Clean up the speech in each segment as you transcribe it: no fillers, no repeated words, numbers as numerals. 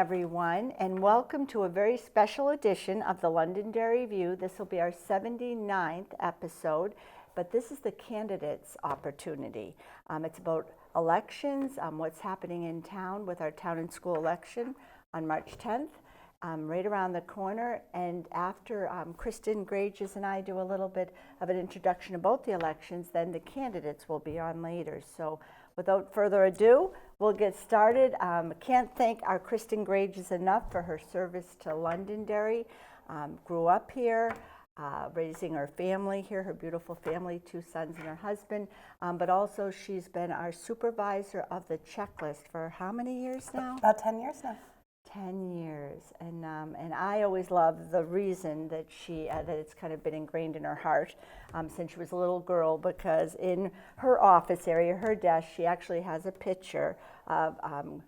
everyone, and welcome to a very special edition of the Londonderry View. This will be our 79th episode, but this is the candidates' opportunity. It's about elections, what's happening in town with our town and school election on March 10th, right around the corner. And after Kristin Grages and I do a little bit of an introduction about the elections, then the candidates will be on later. So without further ado, we'll get started. Can't thank our Kristin Grages enough for her service to Londonderry. Grew up here, raising her family here, her beautiful family, 2 sons and her husband. But also she's been our supervisor of the checklist for how many years now? About 10 years now. 10 years, and I always love the reason that that it's kind of been ingrained in her heart since she was a little girl, because in her office area, her desk, she actually has a picture of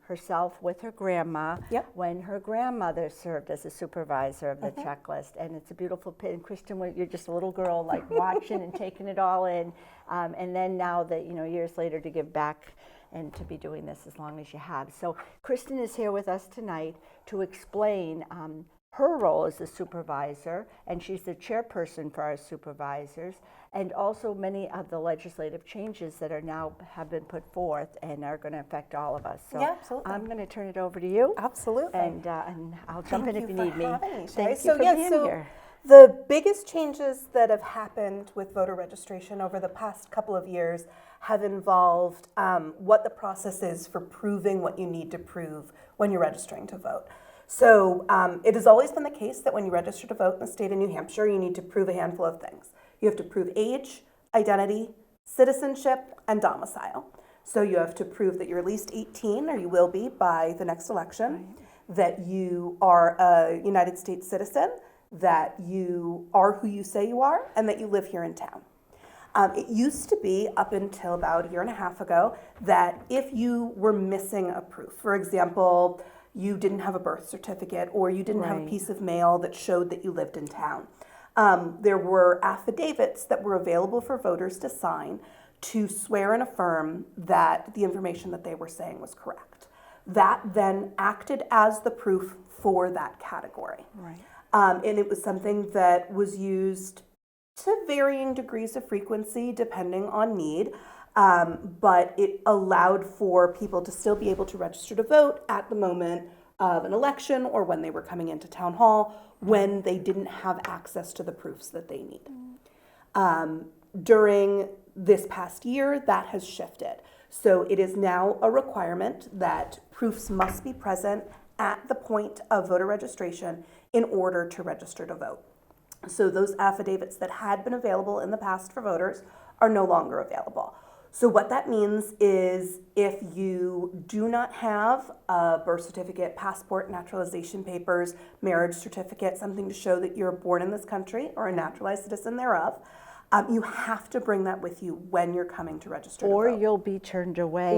herself with her grandma when her grandmother served as a supervisor of the checklist, and it's a beautiful picture. And Kristen, when you're just a little girl, like watching and taking it all in, and then now that years later to give back and to be doing this as long as you have. So Kristen is here with us tonight to explain her role as a supervisor, and she's the chairperson for our supervisors, and also many of the legislative changes that have been put forth and are going to affect all of us. So yeah, absolutely. I'm going to turn it over to you. Absolutely. And I'll jump in if you need me. Thank you for being here. The biggest changes that have happened with voter registration over the past couple of years have involved what the process is for proving what you need to prove when you're registering to vote. So it has always been the case that when you register to vote in the state of New Hampshire, you need to prove a handful of things. You have to prove age, identity, citizenship, and domicile. So you have to prove that you're at least 18, or you will be by the next election, that you are a United States citizen, that you are who you say you are, and that you live here in town. It used to be, up until about a year and a half ago, that if you were missing a proof, for example, you didn't have a birth certificate or you didn't have a piece of mail that showed that you lived in town, there were affidavits that were available for voters to sign to swear and affirm that the information that they were saying was correct. That then acted as the proof for that category. And it was something that was used to varying degrees of frequency depending on need, but it allowed for people to still be able to register to vote at the moment of an election or when they were coming into town hall when they didn't have access to the proofs that they need. During this past year, that has shifted. So it is now a requirement that proofs must be present at the point of voter registration in order to register to vote. So those affidavits that had been available in the past for voters are no longer available. So what that means is if you do not have a birth certificate, passport, naturalization papers, marriage certificate, something to show that you're born in this country or a naturalized citizen thereof, you have to bring that with you when you're coming to register to vote. Or you'll be turned away.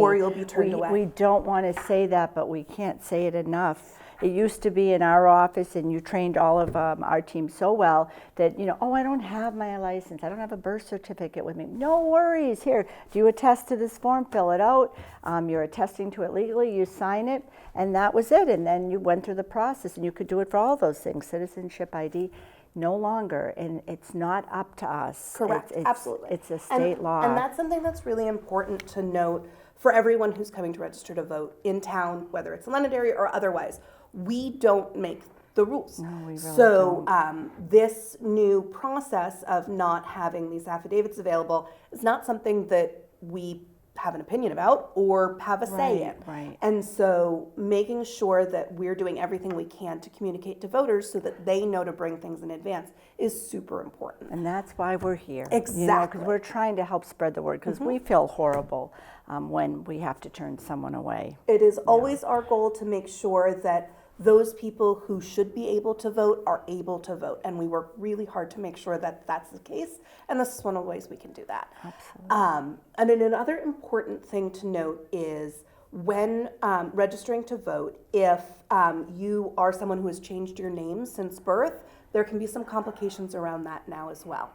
We don't want to say that, but we can't say it enough. It used to be in our office, and you trained all of our team so well that, I don't have my license. I don't have a birth certificate with me. No worries. Here, do you attest to this form? Fill it out. You're attesting to it legally. You sign it, and that was it. And then you went through the process, and you could do it for all those things, citizenship, ID. No longer, and it's not up to us. Correct, absolutely. It's a state law. And that's something that's really important to note for everyone who's coming to register to vote in town, whether it's Londonderry or otherwise. We don't make the rules. No, we really don't. This new process of not having these affidavits available is not something that we have an opinion about or have a say in. And so making sure that we're doing everything we can to communicate to voters so that they know to bring things in advance is super important. And that's why we're here. Exactly. Because we're trying to help spread the word, because we feel horrible when we have to turn someone away. It is always our goal to make sure that those people who should be able to vote are able to vote. And we work really hard to make sure that that's the case. And this is one of the ways we can do that. Absolutely. And then another important thing to note is when registering to vote, if you are someone who has changed your name since birth, there can be some complications around that now as well.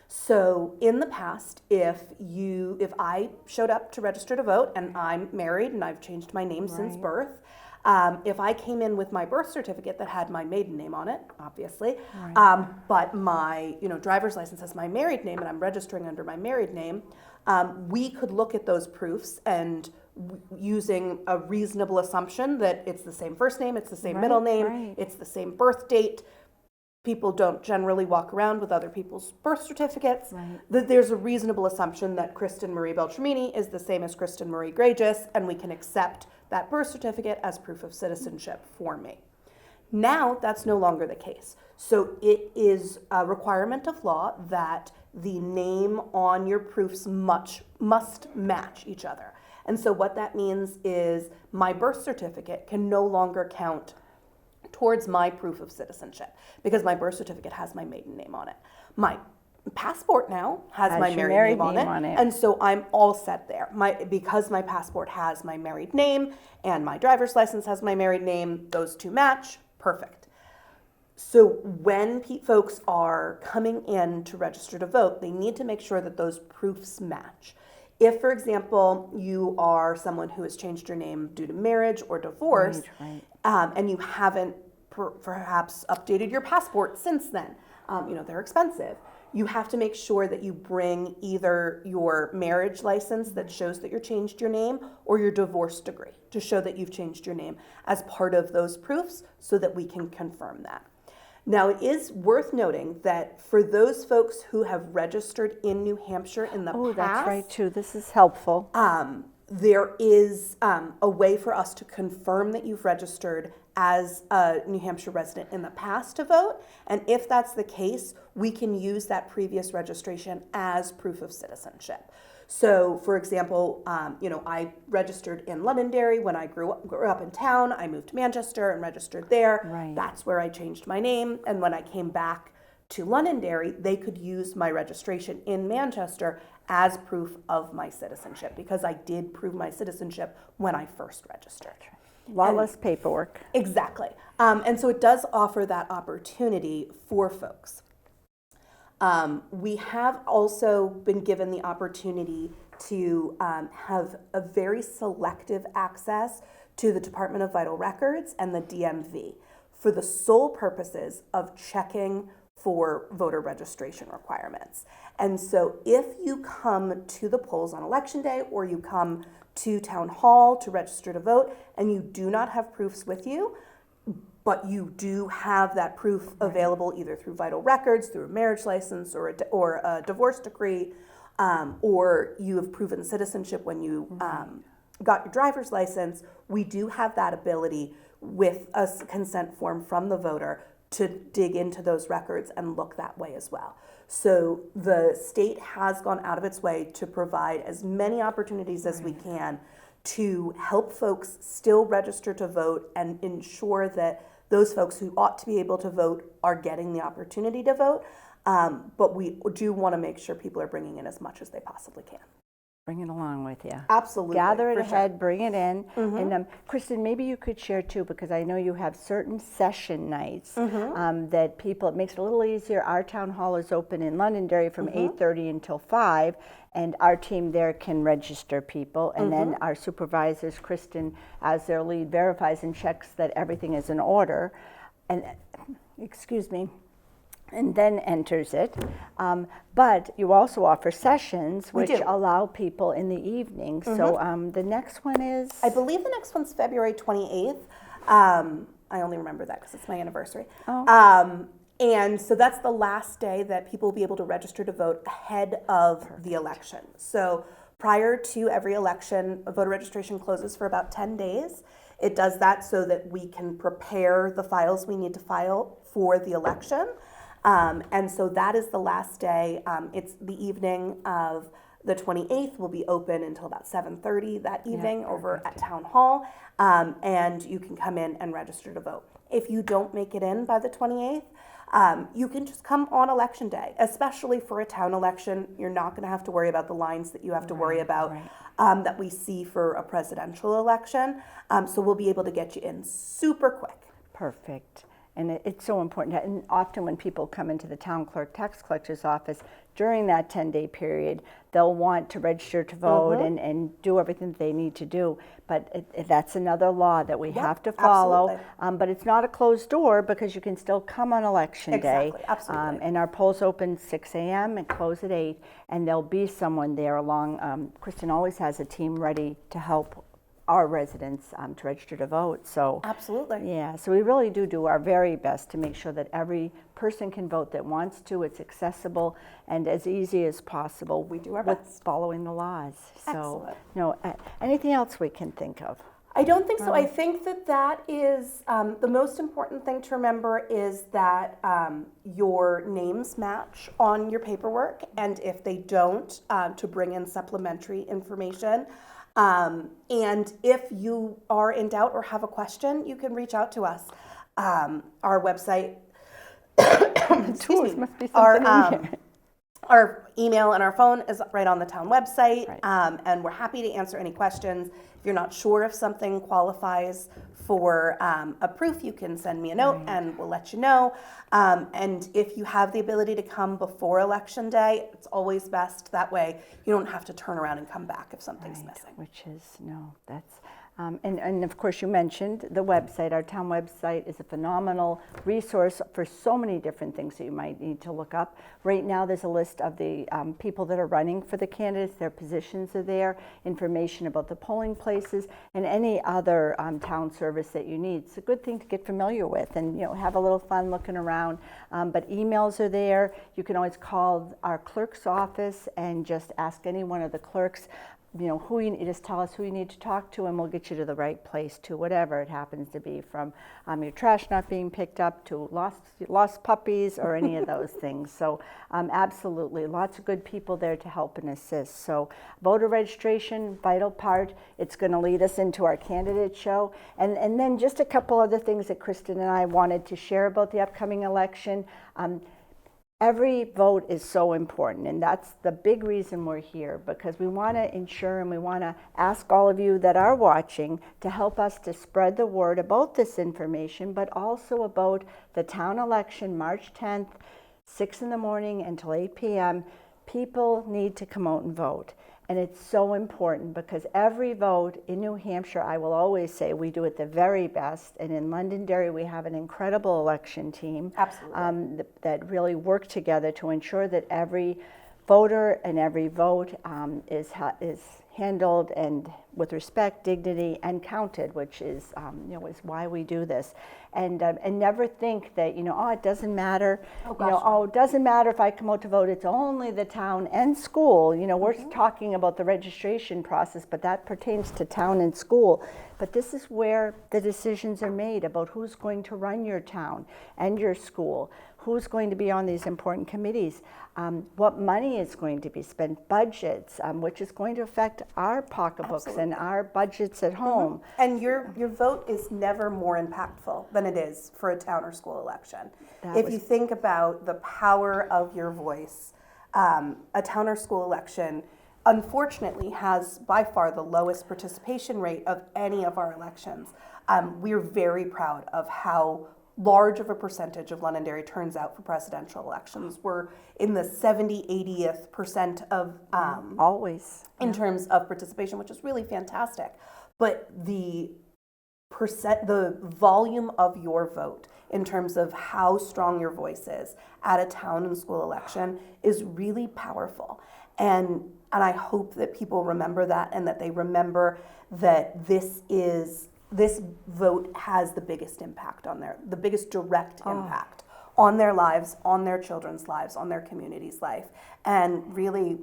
So in the past, if I showed up to register to vote and I'm married and I've changed my name since birth, If I came in with my birth certificate that had my maiden name on it, obviously, but my driver's license has my married name and I'm registering under my married name, we could look at those proofs and using a reasonable assumption that it's the same first name, it's the same middle name, it's the same birth date. People don't generally walk around with other people's birth certificates. That there's a reasonable assumption that Kristen Marie Beltramini is the same as Kristin Marie Grages, and we can accept that birth certificate as proof of citizenship for me. Now, that's no longer the case. So it is a requirement of law that the name on your proofs must match each other. And so what that means is my birth certificate can no longer count towards my proof of citizenship because my birth certificate has my maiden name on it. My passport now has my married name on it, and so I'm all set there. Because my passport has my married name and my driver's license has my married name, those two match, perfect. So when folks are coming in to register to vote, they need to make sure that those proofs match. If, for example, you are someone who has changed your name due to marriage or divorce, and you haven't perhaps updated your passport since then, they're expensive. You have to make sure that you bring either your marriage license that shows that you changed your name or your divorce decree to show that you've changed your name as part of those proofs so that we can confirm that. Now, it is worth noting that for those folks who have registered in New Hampshire in the past. Oh, that's right, too. This is helpful. There is a way for us to confirm that you've registered as a New Hampshire resident in the past to vote. And if that's the case, we can use that previous registration as proof of citizenship. So, for example, I registered in Londonderry when I grew up in town. I moved to Manchester and registered there. That's where I changed my name. And when I came back to Londonderry, they could use my registration in Manchester as proof of my citizenship because I did prove my citizenship when I first registered. Lawless paperwork. Exactly. And so it does offer that opportunity for folks. We have also been given the opportunity to have a very selective access to the Department of Vital Records and the DMV for the sole purposes of checking for voter registration requirements. And so if you come to the polls on election day or you come to town hall to register to vote and you do not have proofs with you, but you do have that proof available either through vital records, through a marriage license or a divorce decree, or you have proven citizenship when you got your driver's license, we do have that ability with a consent form from the voter to dig into those records and look that way as well. So the state has gone out of its way to provide as many opportunities as we can to help folks still register to vote and ensure that those folks who ought to be able to vote are getting the opportunity to vote. But we do want to make sure people are bringing in as much as they possibly can. Bring it along with you. Absolutely. Gather it ahead, bring it in. And Kristen, maybe you could share too, because I know you have certain session nights that people, it makes it a little easier. Our town hall is open in Londonderry from 8:30 until 5, and our team there can register people. And then our supervisors, Kristen, as their lead, verifies and checks that everything is in order. And, and then enters it. But you also offer sessions which allow people in the evening. So the next one is? I believe the next one's February 28th. I only remember that because it's my anniversary. And so that's the last day that people will be able to register to vote ahead of the election. So prior to every election, voter registration closes for about 10 days. It does that so that we can prepare the files we need to file for the election. And so that is the last day. It's the evening of the 28th will be open until about 7:30 that evening over at Town Hall. And you can come in and register to vote. If you don't make it in by the 28th, you can just come on election day, especially for a town election. You're not going to have to worry about the lines that you have to worry about that we see for a presidential election. So we'll be able to get you in super quick. Perfect. And it's so important. And often when people come into the town clerk tax collector's office during that 10-day period, they'll want to register to vote and do everything they need to do. But that's another law that we have to follow. But it's not a closed door, because you can still come on election day. Absolutely. And our polls open 6 a.m. and close at 8. And there'll be someone there along. Kristine always has a team ready to help our residents to register to vote. So Absolutely. yeah, so we really do our very best to make sure that every person can vote that wants to. It's accessible and as easy as possible. We do our with best. following the laws. Excellent. So, anything else we can think of? I don't think so. I think that is the most important thing to remember is that your names match on your paperwork, and if they don't, to bring in supplementary information. And if you are in doubt or have a question, you can reach out to us. Our website, Must be something in here. Our email and our phone is right on the town website, Right. and we're happy to answer any questions. If you're not sure if something qualifies for a proof, you can send me a note and we'll let you know. And if you have the ability to come before Election Day, it's always best. That way you don't have to turn around and come back if something's missing. Which is, that's, and of course you mentioned the website. Our town website is a phenomenal resource for so many different things that you might need to look up. Right now there's a list of the people that are running for the candidates, their positions are there, information about the polling places, and any other town service that you need. It's a good thing to get familiar with and have a little fun looking around. But emails are there. You can always call our clerk's office and just ask any one of the clerks who you just tell us who you need to talk to, and we'll get you to the right place, to whatever it happens to be, from your trash not being picked up to lost puppies or any of those things. So absolutely, lots of good people there to help and assist. So voter registration, vital part. It's going to lead us into our candidate show, and then just a couple other things that Kristine and I wanted to share about the upcoming election. Every vote is so important, and that's the big reason we're here, because we want to ensure and we want to ask all of you that are watching to help us to spread the word about this information, but also about the town election, March 10th, 6 in the morning until 8 p.m. People need to come out and vote. And it's so important, because every vote in New Hampshire, I will always say, we do it the very best. And in Londonderry, we have an incredible election team. Absolutely. That really work together to ensure that every voter and every vote is handled and with respect, dignity, and counted, which is is why we do this. And never think that it doesn't matter. It doesn't matter if I come out to vote. It's only the town and school. We're talking about the registration process, but that pertains to town and school. But this is where the decisions are made about who's going to run your town and your school, who's going to be on these important committees, what money is going to be spent, budgets, which is going to affect our pocketbooks and our budgets at home. And your vote is never more impactful than it is for a town or school election. If you think about the power of your voice, a town or school election unfortunately has by far the lowest participation rate of any of our elections. We're very proud of how large of a percentage of Londonderry turns out for presidential elections. We're in the 80th percent of always in terms of participation, which is really fantastic. But the volume of your vote in terms of how strong your voice is at a town and school election is really powerful. And I hope that people remember that, and that they remember that this vote has the biggest impact the biggest direct impact on their lives, on their children's lives, on their community's life. And really,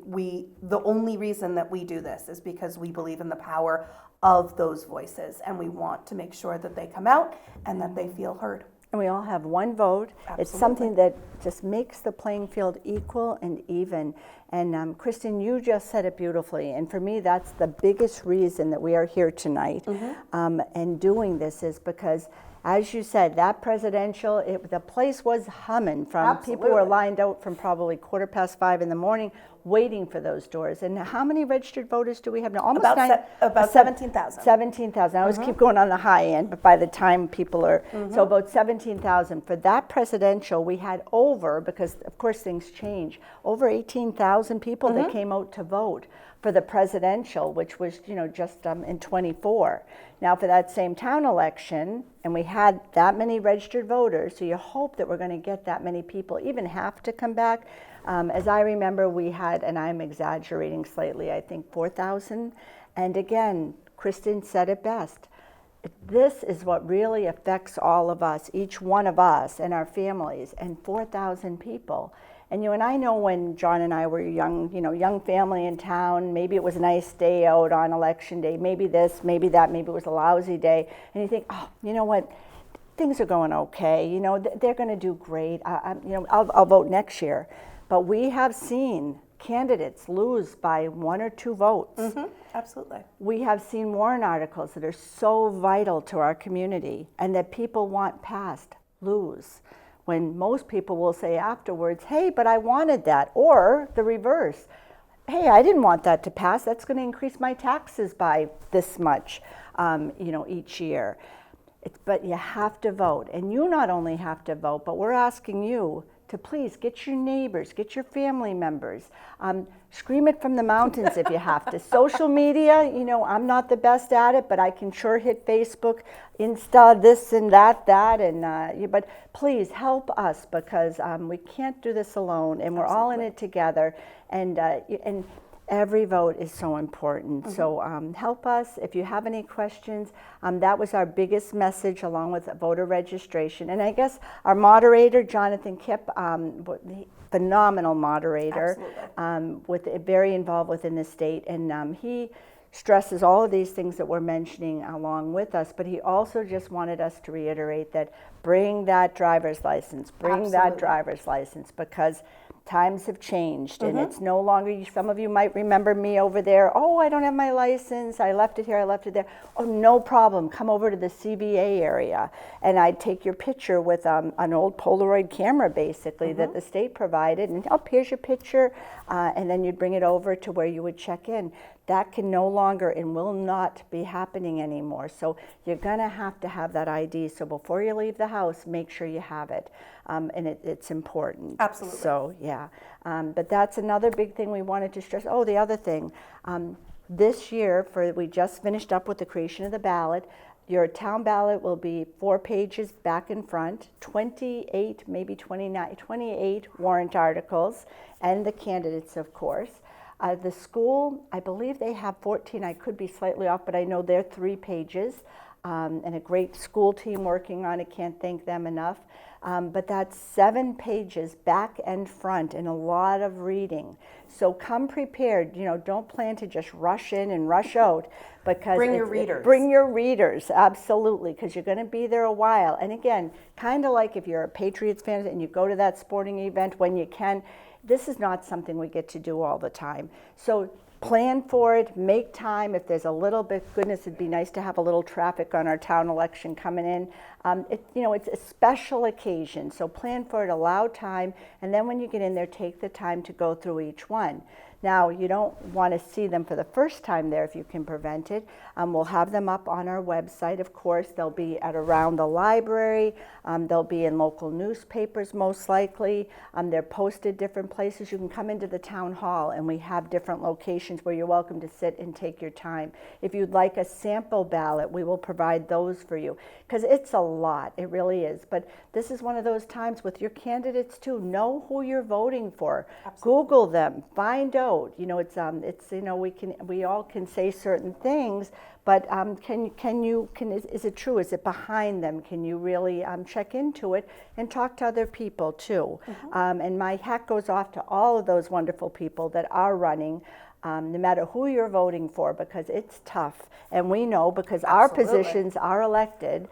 the only reason that we do this is because we believe in the power of those voices, and we want to make sure that they come out and that they feel heard. And we all have one vote. Absolutely. It's something that just makes the playing field equal and even. And Kristine, you just said it beautifully. And for me, that's the biggest reason that we are here tonight and doing this, is because, as you said, that presidential, the place was humming from people who were lined out from probably 5:15 in the morning, waiting for those doors. And how many registered voters do we have now? Almost About 17,000. 17,000. I always keep going on the high end, but by the time people are, so about 17,000. For that presidential, we had over, because of course things change, over 18,000 people that came out to vote for the presidential, which was, just in 24. Now for that same town election, and we had that many registered voters, so you hope that we're going to get that many people, even have to come back. As I remember, we had, and I'm exaggerating slightly, I think 4,000. And again, Kristine said it best. This is what really affects all of us, each one of us and our families, and 4,000 people. And I know when John and I were young, young family in town, maybe it was a nice day out on election day, maybe this, maybe that, maybe it was a lousy day, and you think, oh, you know what, things are going okay, they're going to do great, I'll vote next year. But we have seen candidates lose by 1 or 2 votes. Absolutely. We have seen warrant articles that are so vital to our community and that people want passed lose, when most people will say afterwards, hey, but I wanted that, or the reverse. Hey, I didn't want that to pass. That's going to increase my taxes by this much, each year. But you have to vote. And you not only have to vote, but we're asking you to please get your neighbors, get your family members, scream it from the mountains if you have to. Social media, I'm not the best at it, but I can sure hit Facebook, Insta, this and that, and but please help us, because we can't do this alone, and we're all in it together, and every vote is so important. So help us. If you have any questions, that was our biggest message, along with voter registration. And I guess our moderator, Jonathan Kipp, phenomenal moderator, very involved within the state, and he stresses all of these things that we're mentioning along with us, but he also just wanted us to reiterate that bring that driver's license, that driver's license, because times have changed, and it's no longer, some of you might remember me over there, oh, I don't have my license, I left it here, I left it there. Oh, no problem, come over to the CVA area, and I'd take your picture with an old Polaroid camera, basically, that the state provided, and here's your picture, and then you'd bring it over to where you would check in. That can no longer and will not be happening anymore. So you're gonna have to have that ID. So before you leave the house, make sure you have it. And it's important. Absolutely. So yeah, but that's another big thing we wanted to stress. Oh, the other thing, this year, we just finished up with the creation of the ballot. Your town ballot will be 4 pages back and front, 28, maybe 29, 28 warrant articles, and the candidates, of course. The school, I believe they have 14. I could be slightly off, but I know they're 3 pages, and a great school team working on it. Can't thank them enough. But that's 7 pages back and front, and a lot of reading. So come prepared. Don't plan to just rush in and rush out, because bring your readers. Bring your readers, absolutely, because you're going to be there a while. And again, kind of like if you're a Patriots fan and you go to that sporting event when you can. This is not something we get to do all the time. So plan for it, make time. If there's a little bit, goodness, it'd be nice to have a little traffic on our town election coming in. It's a special occasion, so plan for it, allow time, and then when you get in there, take the time to go through each one. Now, you don't want to see them for the first time there if you can prevent it. We'll have them up on our website, of course. They'll be around the library. They'll be in local newspapers, most likely. They're posted different places. You can come into the town hall, and we have different locations where you're welcome to sit and take your time. If you'd like a sample ballot, we will provide those for you, because it's a lot. It really is. But this is one of those times with your candidates, too. Know who you're voting for. Absolutely. Google them. Find out. We all can say certain things, but is it true? Is it behind them? Can you really check into it and talk to other people too? And my hat goes off to all of those wonderful people that are running. no matter who you're voting for, because it's tough. And we know because our positions are elected,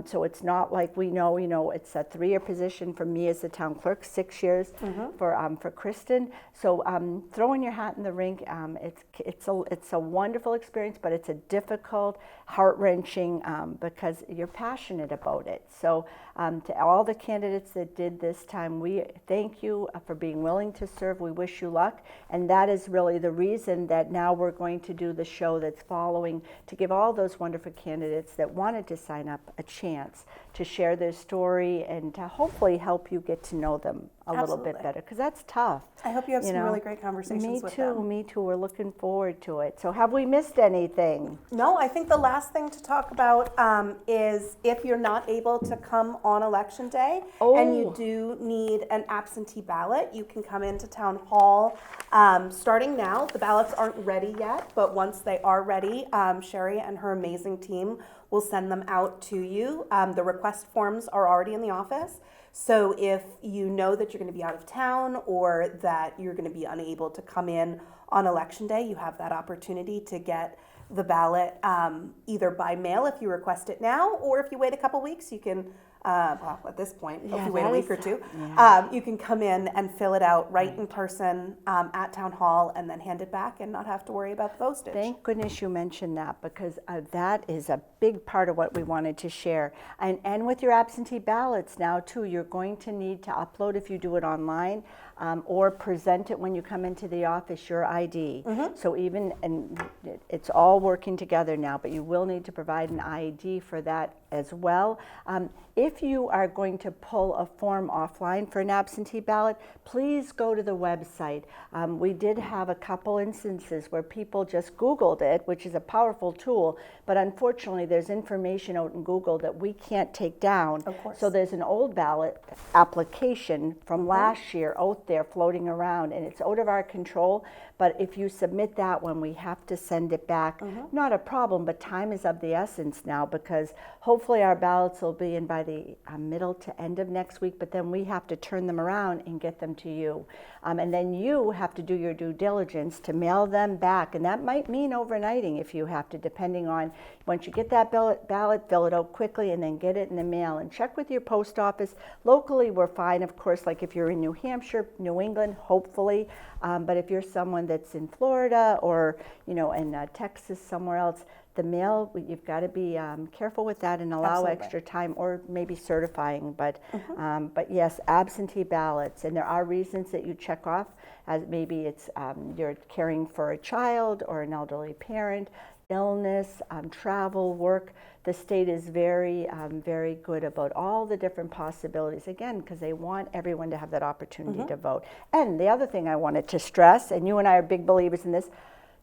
so it's not like we know, it's a 3-year position for me as the town clerk, 6 years for Kristine. So throwing your hat in the ring, it's a wonderful experience, but it's a difficult, heart-wrenching, because you're passionate about it. So to all the candidates that did this time, we thank you for being willing to serve. We wish you luck, and that is really the reason that now we're going to do the show that's following, to give all those wonderful candidates that wanted to sign up a chance to share their story and to hopefully help you get to know them a little bit better, because that's tough. I hope you have some really great conversations with them. Me too. We're looking forward to it. So have we missed anything? No, I think the last thing to talk about is if you're not able to come on election day and you do need an absentee ballot, you can come into town hall starting now. The ballots aren't ready yet, but once they are ready, Sherry and her amazing team will send them out to you. The request forms are already in the office. So if you know that you're going to be out of town or that you're going to be unable to come in on election day, you have that opportunity to get the ballot either by mail if you request it now, or if you wait a couple weeks, you can, well, at this point, if you wait a week or two, you can come in and fill it out right in person at Town Hall and then hand it back and not have to worry about the postage. Thank goodness you mentioned that, because that is a big part of what we wanted to share. And with your absentee ballots now too, you're going to need to upload, if you do it online, or present it when you come into the office, your ID. So and it's all working together now, but you will need to provide an ID for that as well. If you are going to pull a form offline for an absentee ballot, please go to the website. We did have a couple instances where people just Googled it, which is a powerful tool, but unfortunately there's information out in Google that we can't take down. Of course. So there's an old ballot application from last year out there floating around, and it's out of our control. But if you submit that one, we have to send it back. Not a problem, but time is of the essence now, because hopefully our ballots will be in by the middle to end of next week, but then we have to turn them around and get them to you. And then you have to do your due diligence to mail them back, and that might mean overnighting if you have to, depending on, once you get that ballot, fill it out quickly and then get it in the mail, and check with your post office. Locally, we're fine, of course, like if you're in New Hampshire, New England, hopefully, but if you're someone that's in Florida or, in Texas, somewhere else, the mail, you've got to be careful with that and allow extra time, or maybe certifying. But yes, absentee ballots, and there are reasons that you check off, as maybe it's you're caring for a child or an elderly parent, illness, travel, work. The state is very, very good about all the different possibilities, again, because they want everyone to have that opportunity to vote. And the other thing I wanted to stress, and you and I are big believers in this,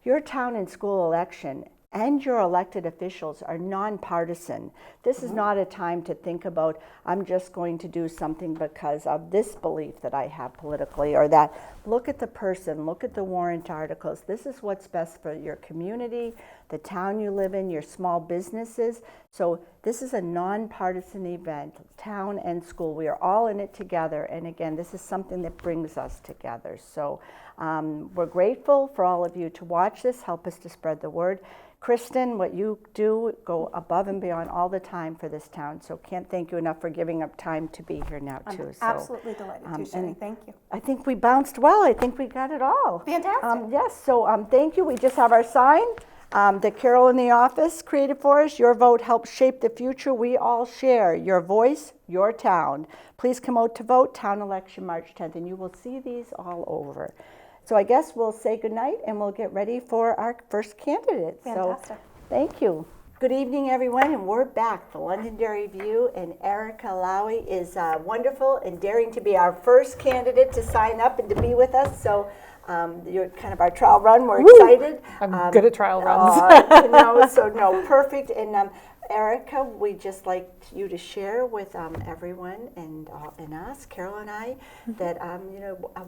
your town and school election and your elected officials are nonpartisan. This is not a time to think about, I'm just going to do something because of this belief that I have politically or that. Look at the person, look at the warrant articles. This is what's best for your community, the town you live in, your small businesses. So this is a nonpartisan event, town and school. We are all in it together. And again, this is something that brings us together. So we're grateful for all of you to watch this, help us to spread the word. Kristine, what you do, go above and beyond all the time for this town. So can't thank you enough for giving up time to be here now too. I'm absolutely delighted to, Sherry. Thank you. I think we bounced well. I think we got it all. Fantastic. Yes, so thank you. We just have our sign that Carol in the office created for us. Your vote helps shape the future we all share. Your voice, your town. Please come out to vote. Town election March 10th, and you will see these all over. So I guess we'll say goodnight and we'll get ready for our first candidate. Fantastic. So thank you. Good evening, everyone, and we're back. The Londonderry View, and Erica Laue is wonderful and daring to be our first candidate to sign up and to be with us. So you're kind of our trial run. We're excited. I'm good at trial runs. Perfect. And Erica, we'd just like you to share with everyone and us, Carol and I, that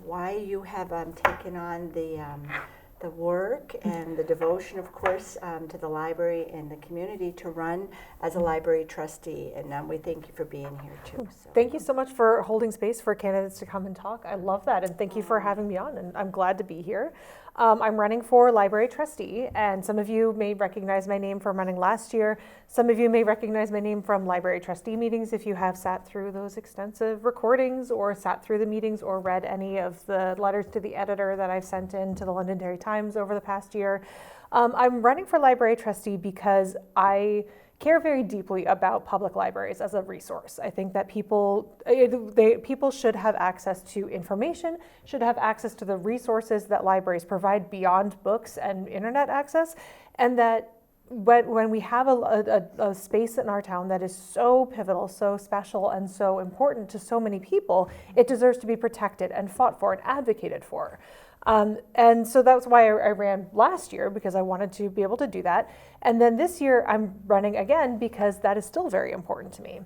why you have taken on the work and the devotion, of course, to the library and the community to run as a library trustee. And we thank you for being here too. So. Thank you so much for holding space for candidates to come and talk. I love that, and thank you for having me on, and I'm glad to be here. I'm running for library trustee, and some of you may recognize my name from running last year. Some of you may recognize my name from library trustee meetings if you have sat through those extensive recordings or sat through the meetings or read any of the letters to the editor that I've sent in to the Londonderry Times over the past year. I'm running for library trustee because I care very deeply about public libraries as a resource. I think that people should have access to information, should have access to the resources that libraries provide beyond books and internet access, and that when we have a space in our town that is so pivotal, so special, and so important to so many people, it deserves to be protected and fought for and advocated for. And so that's why I ran last year, because I wanted to be able to do that. And then this year I'm running again because that is still very important to me.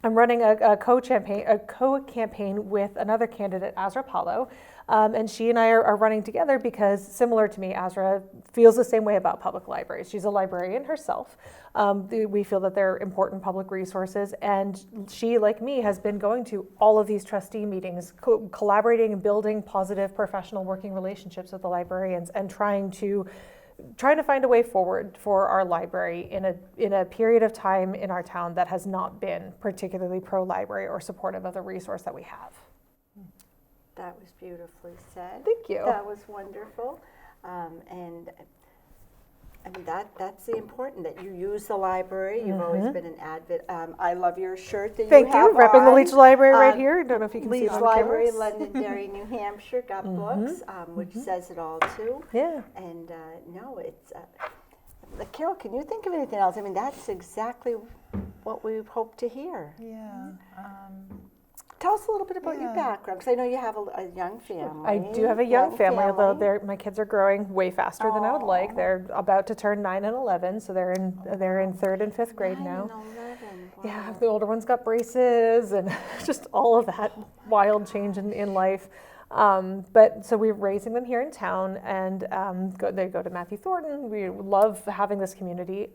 I'm running a co-campaign with another candidate, Azra Paulo, and she and I are running together because, similar to me, Azra feels the same way about public libraries. She's a librarian herself. We feel that they're important public resources, and she, like me, has been going to all of these trustee meetings, collaborating and building positive professional working relationships with the librarians, and trying to find a way forward for our library in a period of time in our town that has not been particularly pro-library or supportive of the resource that we have. That was beautifully said. Thank you. That was wonderful. And I mean, that's the important, that you use the library. You've always been an advocate. I love your shirt that Thank you have you. Repping the on. Leach Library right here. Don't know if you can see Leach it on Library, cameras. Londonderry, New Hampshire, got books, which says it all too. Yeah. And no, it's, Carol, can you think of anything else? I mean, that's exactly what we hope to hear. Yeah. Tell us a little bit about your background, because I know you have a young family. I do have a young family, although my kids are growing way faster than I would like. They're about to turn 9 and 11, so they're in 3rd and 5th grade 9 now. and 11. Wow. Yeah, the older one's got braces and just all of that wild change in life. But so we're raising them here in town, and they go to Matthew Thornton. We love having this community.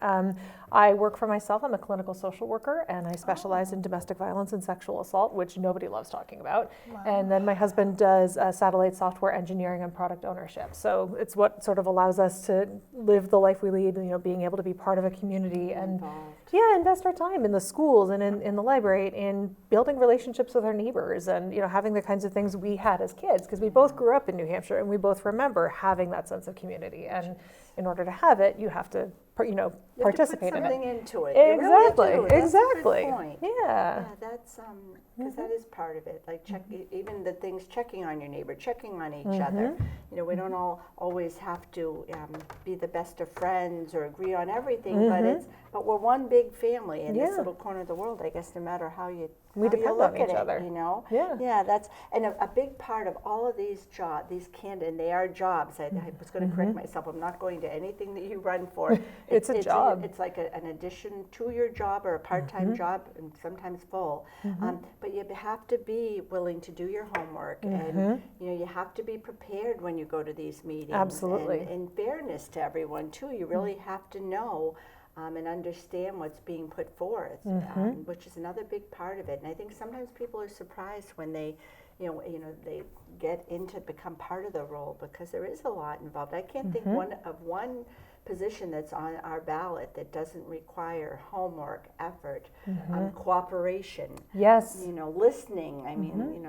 I work for myself. I'm a clinical social worker, and I specialize in domestic violence and sexual assault, which nobody loves talking about. Wow. And then my husband does satellite software engineering and product ownership. So it's what sort of allows us to live the life we lead, being able to be part of a community and invest our time in the schools and in the library, in building relationships with our neighbors, and having the kinds of things we had as kids, because we both grew up in New Hampshire and we both remember having that sense of community. And in order to have it, you have to participate in it. Something into it. Exactly. You really do. Exactly. That's a good point. Yeah. Yeah, that's because that is part of it. Like even the things, checking on your neighbor, checking on each other. We don't always have to be the best of friends or agree on everything, but we're one big family in this little corner of the world. I guess no matter how you depend look on at each it, other. Yeah, that's a big part of all of these jobs. These candidates, they are jobs. I was going to correct myself. I'm not going to anything that you run for. It's a job. It's like an addition to your job, or a part-time job, and sometimes full. But you have to be willing to do your homework, and you have to be prepared when you go to these meetings. Absolutely. And in fairness to everyone too, you really have to know and understand what's being put forth, which is another big part of it. And I think sometimes people are surprised when they they get into become part of the role, because there is a lot involved. I can't think one position that's on our ballot that doesn't require homework, effort, cooperation. Yes. Listening. I mean,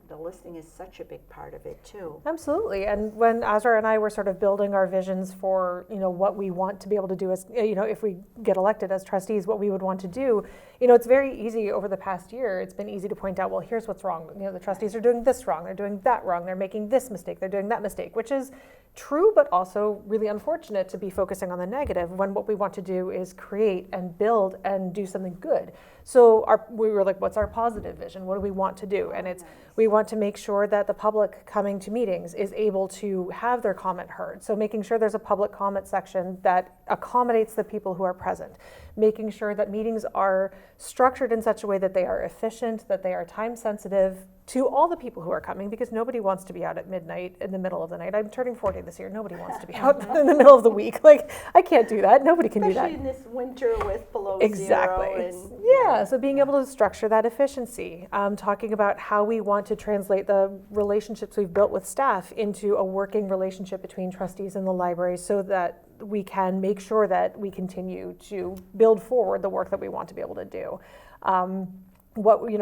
the listening is such a big part of it too. Absolutely. And when Azra and I were sort of building our visions for, what we want to be able to do as, if we get elected as trustees, what we would want to do, it's very easy over the past year. It's been easy to point out, well, here's what's wrong. The trustees are doing this wrong. They're doing that wrong. They're making this mistake. They're doing that mistake, which is true, but also really unfortunate to be focusing on the negative when what we want to do is create and build and do something good. So we were like, what's our positive vision? What do we want to do? And we want to make sure that the public coming to meetings is able to have their comment heard. So making sure there's a public comment section that accommodates the people who are present. Making sure that meetings are structured in such a way that they are efficient, that they are time sensitive, to all the people who are coming, because nobody wants to be out at midnight in the middle of the night. I'm turning 40 this year. Nobody wants to be out in the middle of the week. Like, I can't do that. Nobody can do that. Especially in this winter with below Exactly. zero. And, Yeah, so being able to structure that efficiency, talking about how we want to translate the relationships we've built with staff into a working relationship between trustees and the library, so that we can make sure that we continue to build forward the work that we want to be able to do.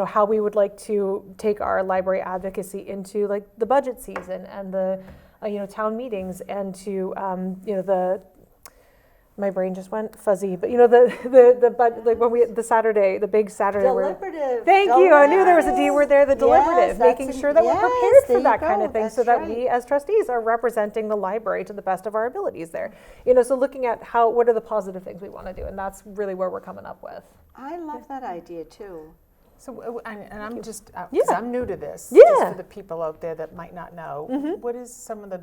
How we would like to take our library advocacy into like the budget season and the town meetings, and to my brain just went fuzzy, but the big Saturday. deliberative. Thank you. I knew there was a D word there. The deliberative, making sure that we're prepared for that kind of thing, so that we as trustees are representing the library to the best of our abilities there. So looking at what are the positive things we want to do, and that's really where we're coming up with. I love that idea too. So, and I'm just, Yeah. because I'm new to this, Yeah. just for the people out there that might not know, what is some of the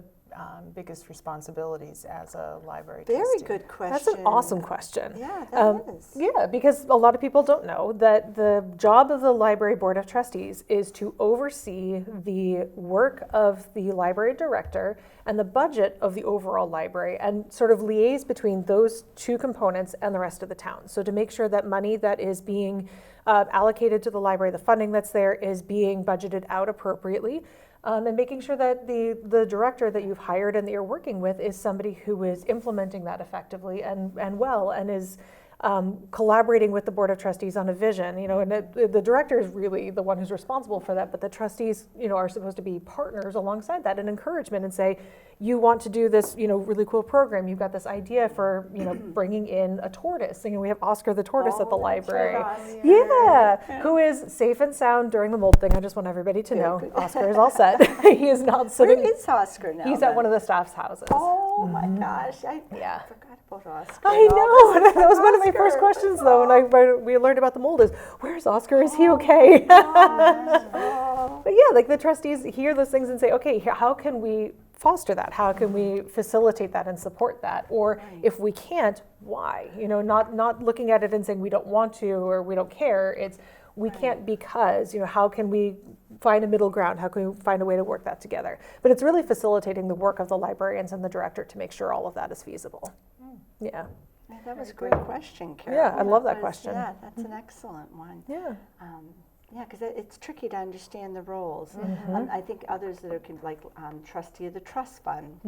biggest responsibilities as a library Very trustee? good question. That's an awesome question. Yeah, that is. Yeah, because a lot of people don't know that the job of the Library Board of Trustees is to oversee the work of the library director and the budget of the overall library, and sort of liaise between those two components and the rest of the town. So to make sure that money that is being allocated to the library, the funding that's there, is being budgeted out appropriately. And making sure that the director that you've hired and that you're working with is somebody who is implementing that effectively and well, and is collaborating with the Board of Trustees on a vision. And the director is really the one who's responsible for that, but the trustees, are supposed to be partners alongside that, and encouragement, and say, you want to do this, really cool program. You've got this idea for, bringing in a tortoise. We have Oscar the tortoise at the library. Yeah, who is safe and sound during the mold thing. I just want everybody to know Oscar is all set. He is not sitting. Where is Oscar now? He's at one of the staff's houses. Oh my gosh, I Yeah. forgot about Oscar. I know. That was one of my Oscar. first questions, though, when we learned about the mold, is where's Oscar? Is he okay? Oh. But yeah, like the trustees hear those things and say, okay, how can we foster that? How can we facilitate that and support that? Or if we can't, why? Not looking at it and saying we don't want to or we don't care. It's we can't because, how can we find a middle ground? How can we find a way to work that together? But it's really facilitating the work of the librarians and the director to make sure all of that is feasible. Yeah. Yeah, that was a great question, Carol. Yeah, I love that question. Yeah, that's an excellent one. Yeah. Yeah, because it's tricky to understand the roles. I think others that are like trustee of the trust fund,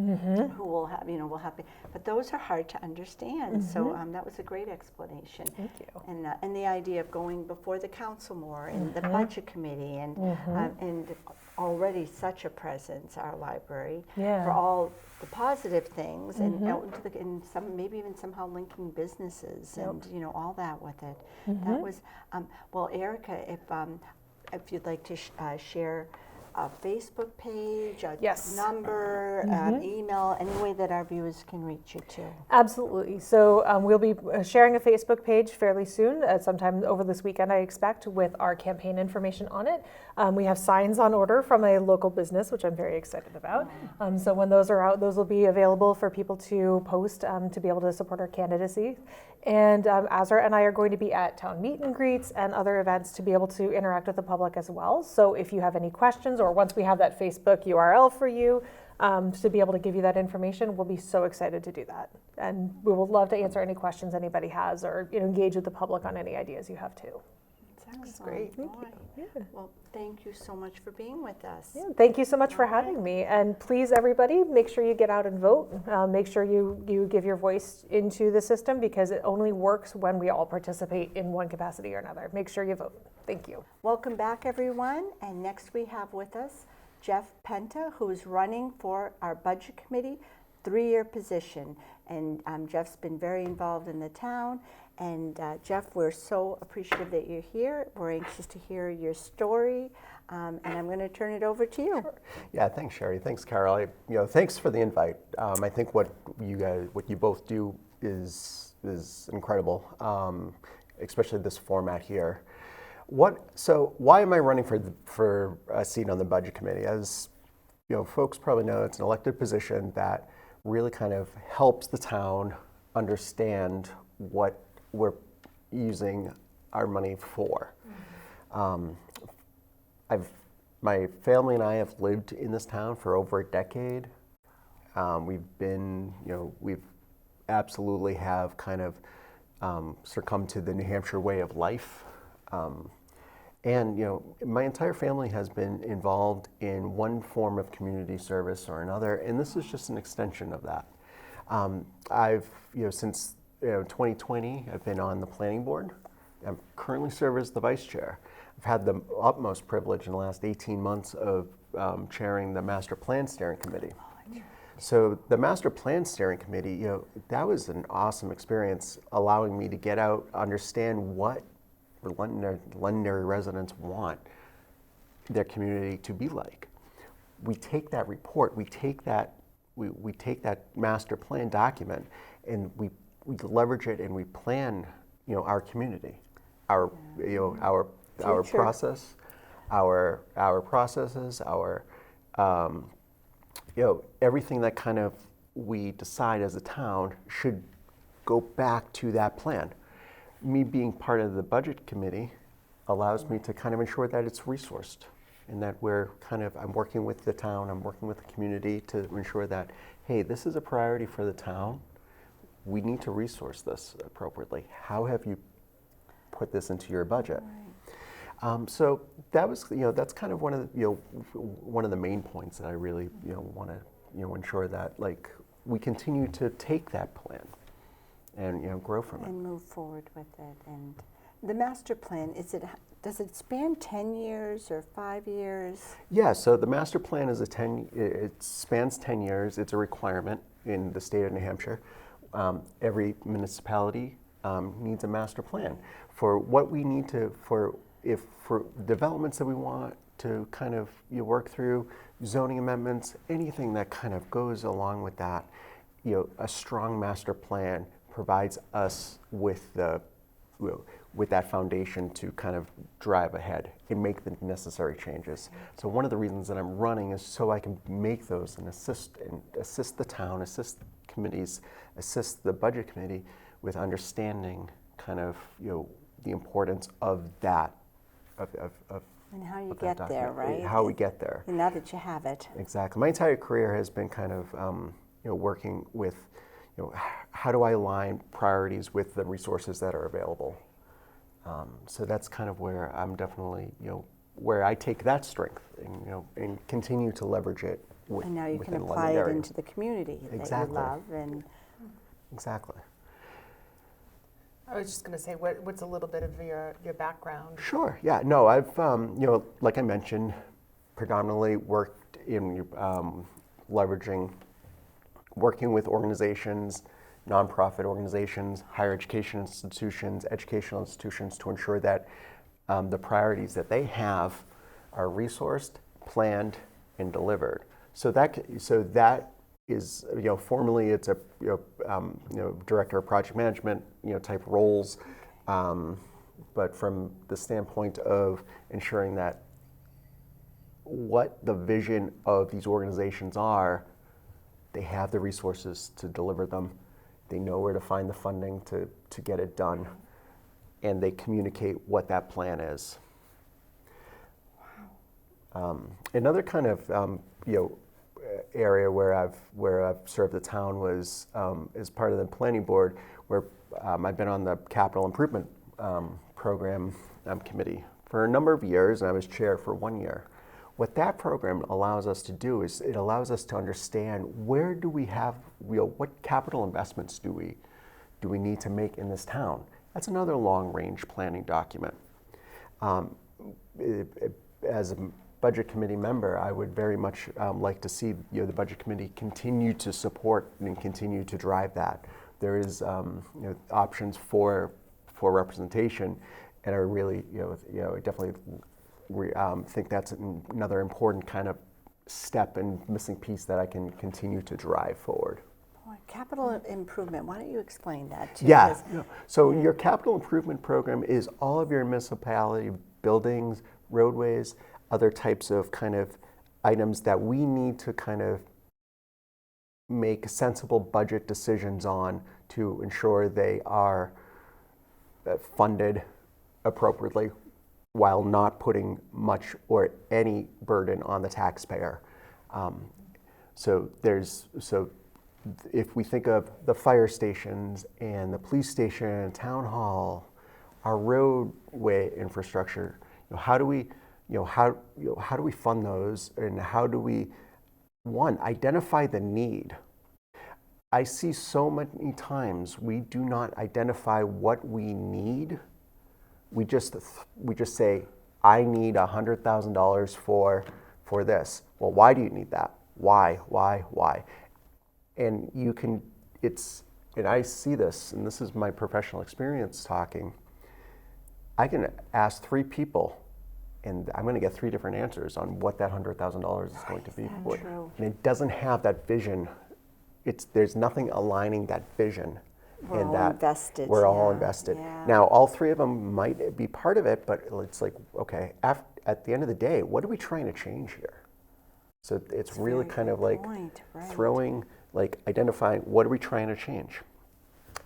who will have, but those are hard to understand. So that was a great explanation. Thank you. And the idea of going before the council more, and the budget committee, and already such a presence, our library, for all the positive things, and out into and some maybe even somehow linking businesses and all that with it. That was well, Erica, if you'd like to share a Facebook page, a number, email, any way that our viewers can reach you too. Absolutely. So we'll be sharing a Facebook page fairly soon, sometime over this weekend, I expect, with our campaign information on it. We have signs on order from a local business, which I'm very excited about. So when those are out, those will be available for people to post to be able to support our candidacy. And Azra and I are going to be at town meet and greets and other events to be able to interact with the public as well. So if you have any questions, or once we have that Facebook URL for you, to be able to give you that information, we'll be so excited to do that. And we would love to answer any questions anybody has, or engage with the public on any ideas you have too. That's great. Thank you. Well, thank you so much for being with us. Yeah, thank you so much for having me. And please, everybody, make sure you get out and vote. Make sure you give your voice into the system, because it only works when we all participate in one capacity or another. Make sure you vote. Thank you. Welcome back, everyone. And next we have with us Jeff Penta, who's running for our budget committee, 3-year position. And Jeff's been very involved in the town. And Jeff, we're so appreciative that you're here. We're anxious to hear your story. And I'm going to turn it over to you. Yeah, thanks, Sherry. Thanks, Carol. Thanks for the invite. I think what you both do is incredible, especially this format here. So why am I running for a seat on the budget committee? As folks probably know, it's an elected position that really kind of helps the town understand what we're using our money for. I've my family and I have lived in this town for over a decade. We've absolutely have kind of succumbed to the New Hampshire way of life. And my entire family has been involved in one form of community service or another, and this is just an extension of that. I've, since 2020, I've been on the planning board. I'm currently serve as the vice chair. I've had the utmost privilege in the last 18 months of chairing the Master Plan Steering Committee. So the Master Plan Steering Committee, that was an awesome experience, allowing me to get out, understand what Londonderry residents want their community to be like. We take that report, we take that master plan document, and we leverage it and we plan, our community, our process, our processes, our everything that kind of we decide as a town should go back to that plan. Me being part of the budget committee allows me to kind of ensure that it's resourced and that I'm working with the town, I'm working with the community to ensure that, hey, this is a priority for the town. We need to resource this appropriately. How have you put this into your budget? Right. So that was, that's kind of one of the main points that I really, want to, ensure that we continue to take that plan and grow from it. And move forward with it. And the master plan, does it span 10 years or 5 years? Yeah, so the master plan is it spans 10 years. It's a requirement in the state of New Hampshire. Every municipality needs a master plan for what we need to, for developments that we want to kind of work through, zoning amendments, anything that kind of goes along with that. A strong master plan provides us with that foundation to kind of drive ahead and make the necessary changes. So one of the reasons that I'm running is so I can make those and assist the town, assist committees, assist the budget committee with understanding kind of the importance of that and how you of get that there, document, right? how we get there. And now that you have it. Exactly. My entire career has been kind of working with how do I align priorities with the resources that are available. So that's kind of where I'm definitely where I take that strength and continue to leverage it. And now you can within apply it Londonderry. into the community Exactly. that you love. And Exactly. I was just going to say, what's a little bit of your background? Sure. Yeah. No, I've like I mentioned, predominantly worked in working with organizations, nonprofit organizations, higher educational institutions to ensure that the priorities that they have are resourced, planned, and delivered. So that is, formally it's a director of project management type roles, but from the standpoint of ensuring that what the vision of these organizations are, they have the resources to deliver them, they know where to find the funding to get it done, and they communicate what that plan is. Another kind of area where I've served the town was as part of the planning board, where I've been on the capital improvement program committee for a number of years, and I was chair for 1 year. What that program allows us to do is it allows us to understand where do we have, what capital investments do we need to make in this town. That's another long-range planning document. As a budget committee member, I would very much like to see the budget committee continue to support and continue to drive that. There is options for representation, and I really I definitely think that's another important kind of step and missing piece that I can continue to drive forward. boy, capital improvement, why don't you explain that too? Yeah. So your capital improvement program is all of your municipality buildings, roadways, other types of kind of items that we need to kind of make sensible budget decisions on to ensure they are funded appropriately while not putting much or any burden on the taxpayer. So if we think of the fire stations and the police station and town hall, our roadway infrastructure, how do we fund those, and how do we, one, identify the need? I see so many times we do not identify what we need. We just say, I need $100,000 for this. Well, why do you need that? Why? And and I see this, and this is my professional experience talking. I can ask 3 people, and I'm going to get 3 different answers on what that $100,000 is going to be for. And it doesn't have that vision. There's nothing aligning that vision. We're all invested. We're all invested. Yeah. Now, all 3 of them might be part of it, but it's like, okay, at the end of the day, what are we trying to change here? So it's really kind of like throwing, like identifying what are we trying to change.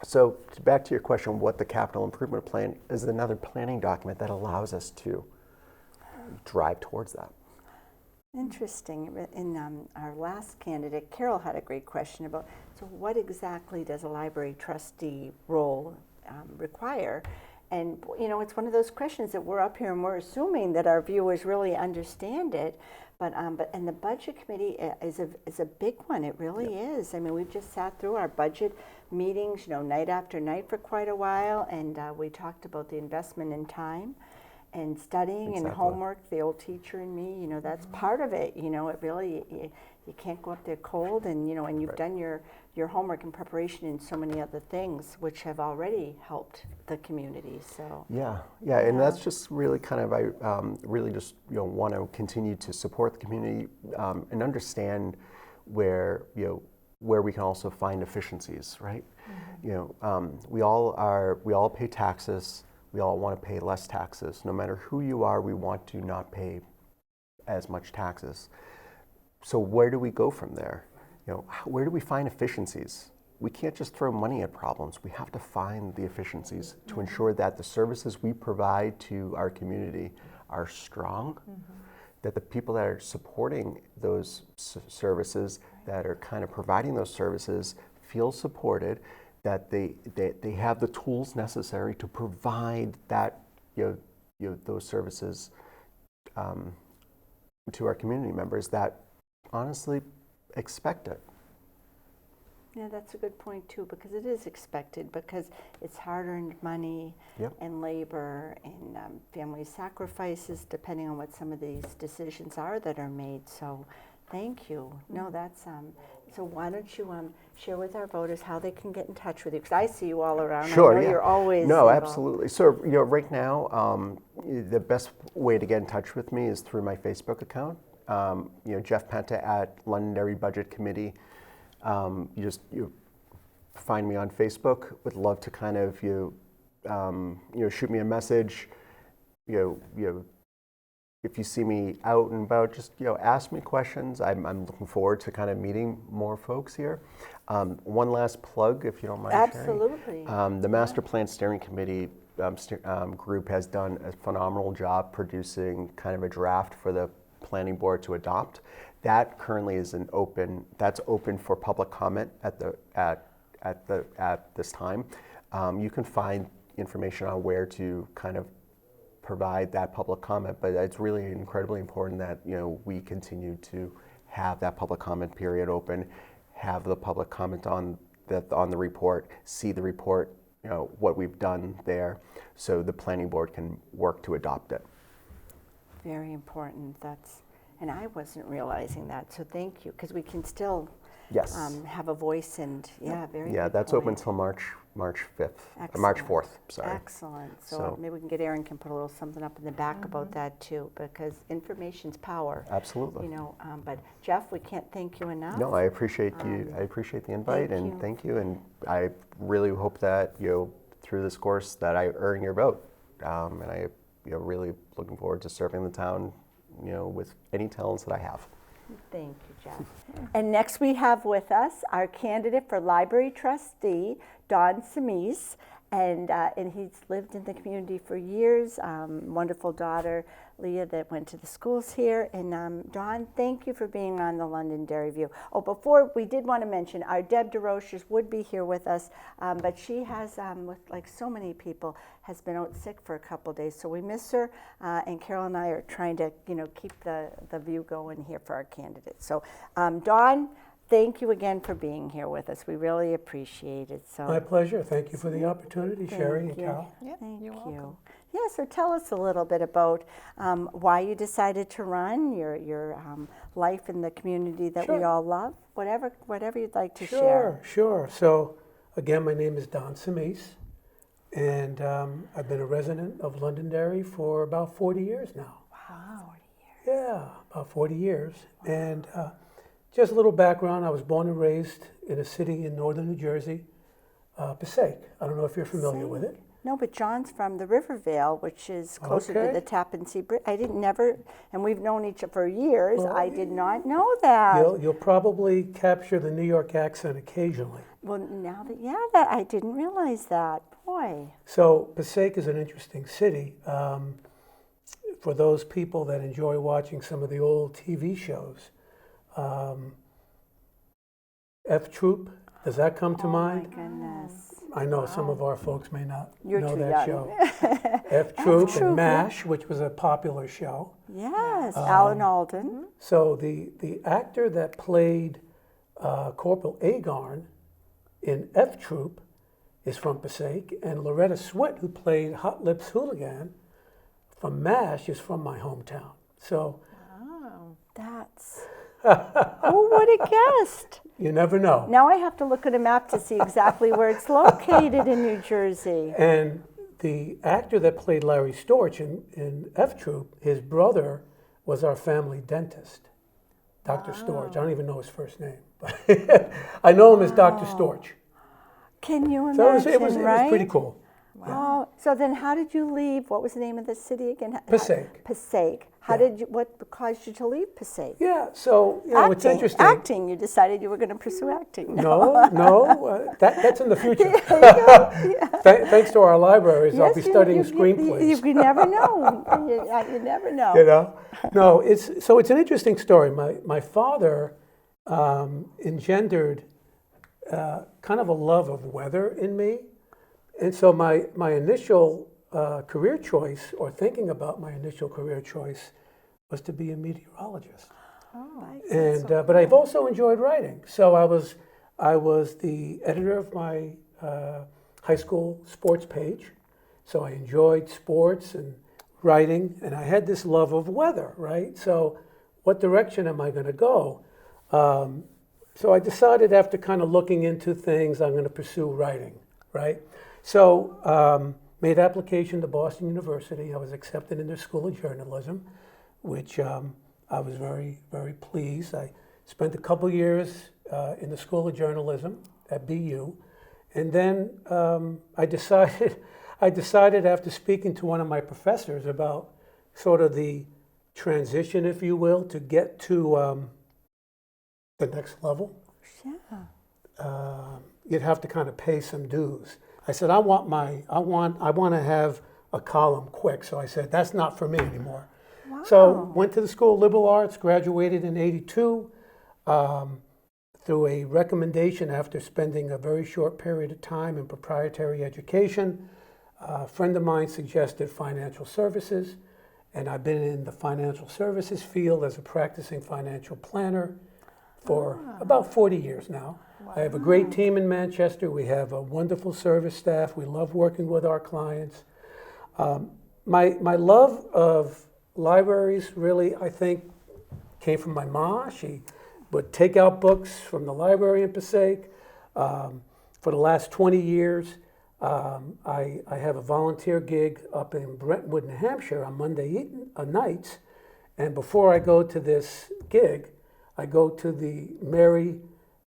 So back to your question, what the capital improvement plan is, another planning document that allows us to drive towards that. Interesting. In our last candidate, Carol had a great question about, so what exactly does a library trustee role require? And it's one of those questions that we're up here and we're assuming that our viewers really understand it, but and the budget committee is a big one. It really is. I mean, we've just sat through our budget meetings, night after night for quite a while, and we talked about the investment in time and studying and homework. The old teacher in me, that's part of it. It really, you can't go up there cold, and and you've done your homework and preparation in so many other things, which have already helped the community. So yeah, and that's just really kind of I really just want to continue to support the community and understand where we can also find efficiencies, right? We all pay taxes. We all want to pay less taxes. No matter who you are, we want to not pay as much taxes. So where do we go from there? Where do we find efficiencies? We can't just throw money at problems. We have to find the efficiencies to ensure that the services we provide to our community are strong, that the people that are supporting those services, that are kind of providing those services, feel supported, that they have the tools necessary to provide that those services to our community members that honestly expect it. Yeah, that's a good point too, because it is expected, because it's hard-earned money and labor and family sacrifices, depending on what some of these decisions are that are made. So thank you. No, that's so why don't you share with our voters how they can get in touch with you? Because I see you all around. Sure, I know you're always No, involved. absolutely. So right now, the best way to get in touch with me is through my Facebook account. Jeff Penta at Londonderry Budget Committee. You find me on Facebook. Would love to kind of shoot me a message. If you see me out and about, just ask me questions. I'm looking forward to kind of meeting more folks here. One last plug, if you don't mind. Absolutely. Sharing. The Master Plan Steering Committee group has done a phenomenal job producing kind of a draft for the Planning Board to adopt. That currently is that's open for public comment at this time. You can find information on where to kind of provide that public comment, but it's really incredibly important that we continue to have that public comment period open, have the public comment on the report, see the report, what we've done there, so the Planning Board can work to adopt it. Very important. And I wasn't realizing that, so thank you, because we can still have a voice, and very good that's point. open until March 5th, Excellent. or March 4th, sorry. Excellent. So maybe we can get Aaron can put a little something up in the back about that too, because information's power. Absolutely. But Jeff, we can't thank you enough. No, I appreciate you. I appreciate the invite, and thank you. And I really hope that through this course that I earn your vote. And I really looking forward to serving the town, with any talents that I have. Thank you, Jeff. And next we have with us our candidate for Library Trustee, Don Sommese, and he's lived in the community for years. Wonderful daughter, Leah, that went to the schools here. And Don, thank you for being on the Londonderry View. Oh, before, we did want to mention, our Deb DeRoches would be here with us, but she has, like so many people, has been out sick for a couple days, so we miss her. And Carol and I are trying to, keep the view going here for our candidates. So, Don, thank you again for being here with us. We really appreciate it. So My pleasure. Thank you for the opportunity, Sherry and you. Carol. Yeah, Thank you're you. welcome. Yeah, so tell us a little bit about why you decided to run, your life in the community that we Sure. all love, whatever you'd like to share. Sure. So, again, my name is Don Sommese, and I've been a resident of Londonderry for about 40 years now. Wow. Yeah, about 40 years. And just a little background, I was born and raised in a city in northern New Jersey, Passaic. I don't know if you're familiar with it. No, but John's from the Rivervale, which is closer to Okay. the Tappan Zee Bridge. And we've known each other for years. Well, I did not know that. You'll probably capture the New York accent occasionally. Well, that I didn't realize that. Boy. So Passaic is an interesting city. For those people that enjoy watching some of the old TV shows, F Troop, does that come to mind? My goodness. I know some of our folks may not You're know too that young. show. F Troop Troop, and MASH, which was a popular show. Yes, Alan Alden. So the actor that played Corporal Agarn in F Troop is from Passaic, and Loretta Swit, who played Hot Lips Hooligan from MASH, is from my hometown. So That's. Who would have guessed? you never know. Now I have to look at a map to see exactly where it's located in New Jersey. And the actor that played Larry Storch in F Troop, his brother was our family dentist, Dr. Storch. I don't even know his first name, but I know him as Dr. Storch. Can you imagine, So it was right? pretty cool. Oh, so then how did you leave? What was the name of the city again? Passaic. Passaic. How Yeah. did you? What caused you to leave Passaic? Yeah, so it's interesting. Acting. You decided you were going to pursue acting. No, that's in the future. Thanks to our libraries, I'll be studying screenplays. You never know. You never know. You know, no, it's an interesting story. My father engendered kind of a love of weather in me, and so my initial career choice, or thinking about my initial career choice, was to be a meteorologist. And but I've also enjoyed writing. So I was the editor of my high school sports page. So I enjoyed sports and writing, and I had this love of weather, right? So what direction am I going to go? So I decided, after kind of looking into things, I'm going to pursue writing, right? So made application to Boston University. I was accepted in their School of Journalism, which I was very, very pleased. I spent a couple years in the School of Journalism at BU, and then I decided after speaking to one of my professors about sort of the transition, if you will, to get to the next level. Yeah. You'd have to kind of pay some dues. I said, I want to have a column quick. So I said, that's not for me anymore. Wow. So went to the School of Liberal Arts, graduated in '82 through a recommendation after spending a very short period of time in proprietary education. A friend of mine suggested financial services, and I've been in the financial services field as a practicing financial planner for about 40 years now. I have a great team in Manchester. We have a wonderful service staff. We love working with our clients. My love of libraries really, I think, came from my mom. She would take out books from the library in Passaic. For the last 20 years, I have a volunteer gig up in Brentwood, New Hampshire on Monday nights. And before I go to this gig, I go to the Mary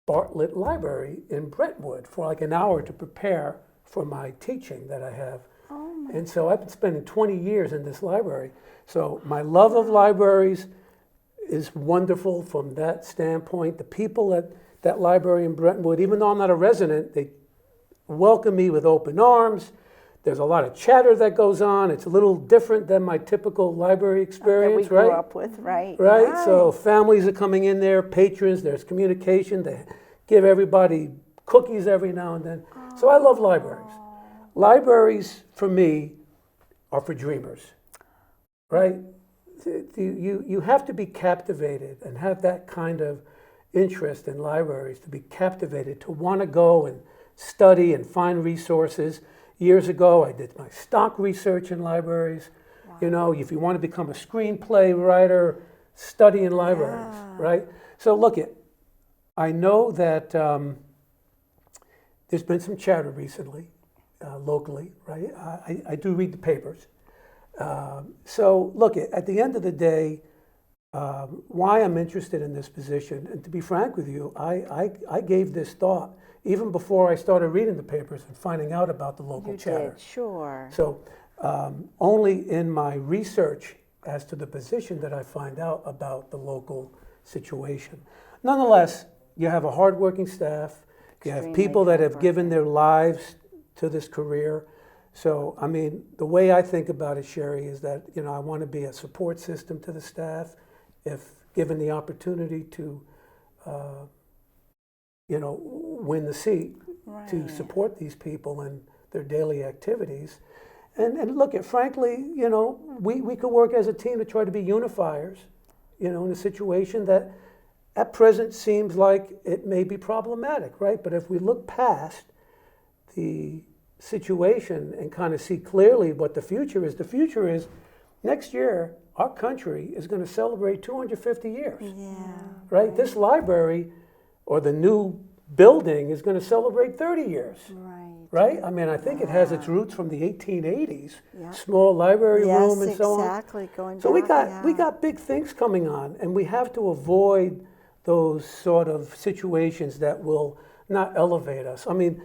Bartlett Library in Brentwood for like an hour to prepare for my teaching that I have. And so I've been spending 20 years in this library. So my love of libraries is wonderful from that standpoint. The people at that library in Brentwood, even though I'm not a resident, they welcome me with open arms. There's a lot of chatter that goes on. It's a little different than my typical library experience, that we grew right? up with, right? Right. Yes. So families are coming in there, patrons. There's communication. They give everybody cookies every now and then. So I love libraries. Libraries for me are for dreamers, right? You have to be captivated and have that kind of interest in libraries to be captivated, to want to go and study and find resources. Years ago, I did my stock research in libraries. Wow. You know, if you want to become a screenplay writer, study in libraries, right? So look, I know that there's been some chatter recently, locally, right? I do read the papers. So look, at the end of the day, why I'm interested in this position, and to be frank with you, I gave this thought even before I started reading the papers and finding out about the local chatter. Did, sure. So only in my research as to the position did I find out about the local situation. Nonetheless, you have a hardworking staff. You have people that have given their lives to this career. So, I mean, the way I think about it, Sherry, is that, you know, I want to be a support system to the staff. If given the opportunity to, you know, win the seat, to support these people in their daily activities. And look, frankly, you know, we could work as a team to try to be unifiers, you know, in a situation that at present seems like it may be problematic, right? But if we look past the situation and kind of see clearly what the future is next year, our country is going to celebrate 250 years, right? This library or the new building is going to celebrate 30 years, right? I mean, I think it has its roots from the 1880s, small library room and so on. Exactly. Going So back, we got big things coming on, and we have to avoid those sort of situations that will not elevate us. I mean,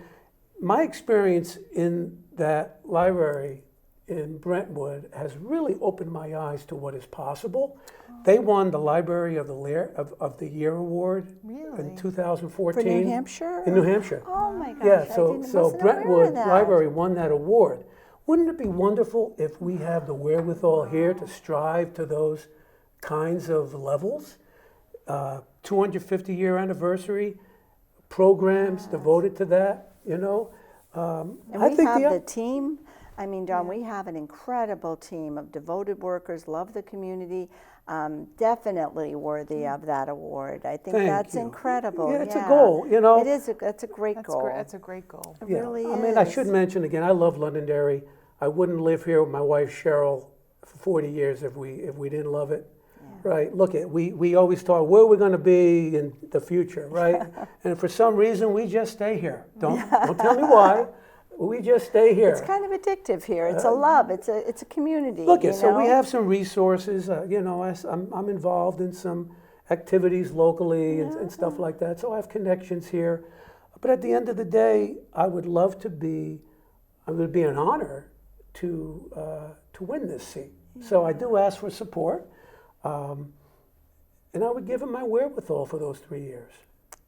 my experience in that library in Brentwood has really opened my eyes to what is possible. They won the Library of the Year award in 2014. For New Hampshire? In New Hampshire. Oh my gosh, Yeah, I so wasn't aware Brentwood of that. Library won that award. Wouldn't it be wonderful if we have the wherewithal here to strive to those kinds of levels? 250-year anniversary programs devoted to that, you know? And we have the team. I mean, John, we have an incredible team of devoted workers, love the community, definitely worthy of that award. I think that's incredible. Yeah, it's a goal, you know. It is. That's a great goal. That's a great goal. It really is. I mean, I should mention again, I love Londonderry. I wouldn't live here with my wife Cheryl for 40 years if we didn't love it. Right, look, we always talk where we're going to be in the future, right? And for some reason, we just stay here. Don't tell me why. We just stay here. It's kind of addictive here. It's a love. It's a community. Look, you so know? we have some resources. You know, I'm involved in some activities locally and stuff like that. So I have connections here. But at the end of the day, I would love to be. It would be an honor to win this seat. So I do ask for support. And I would give him my wherewithal for those 3 years.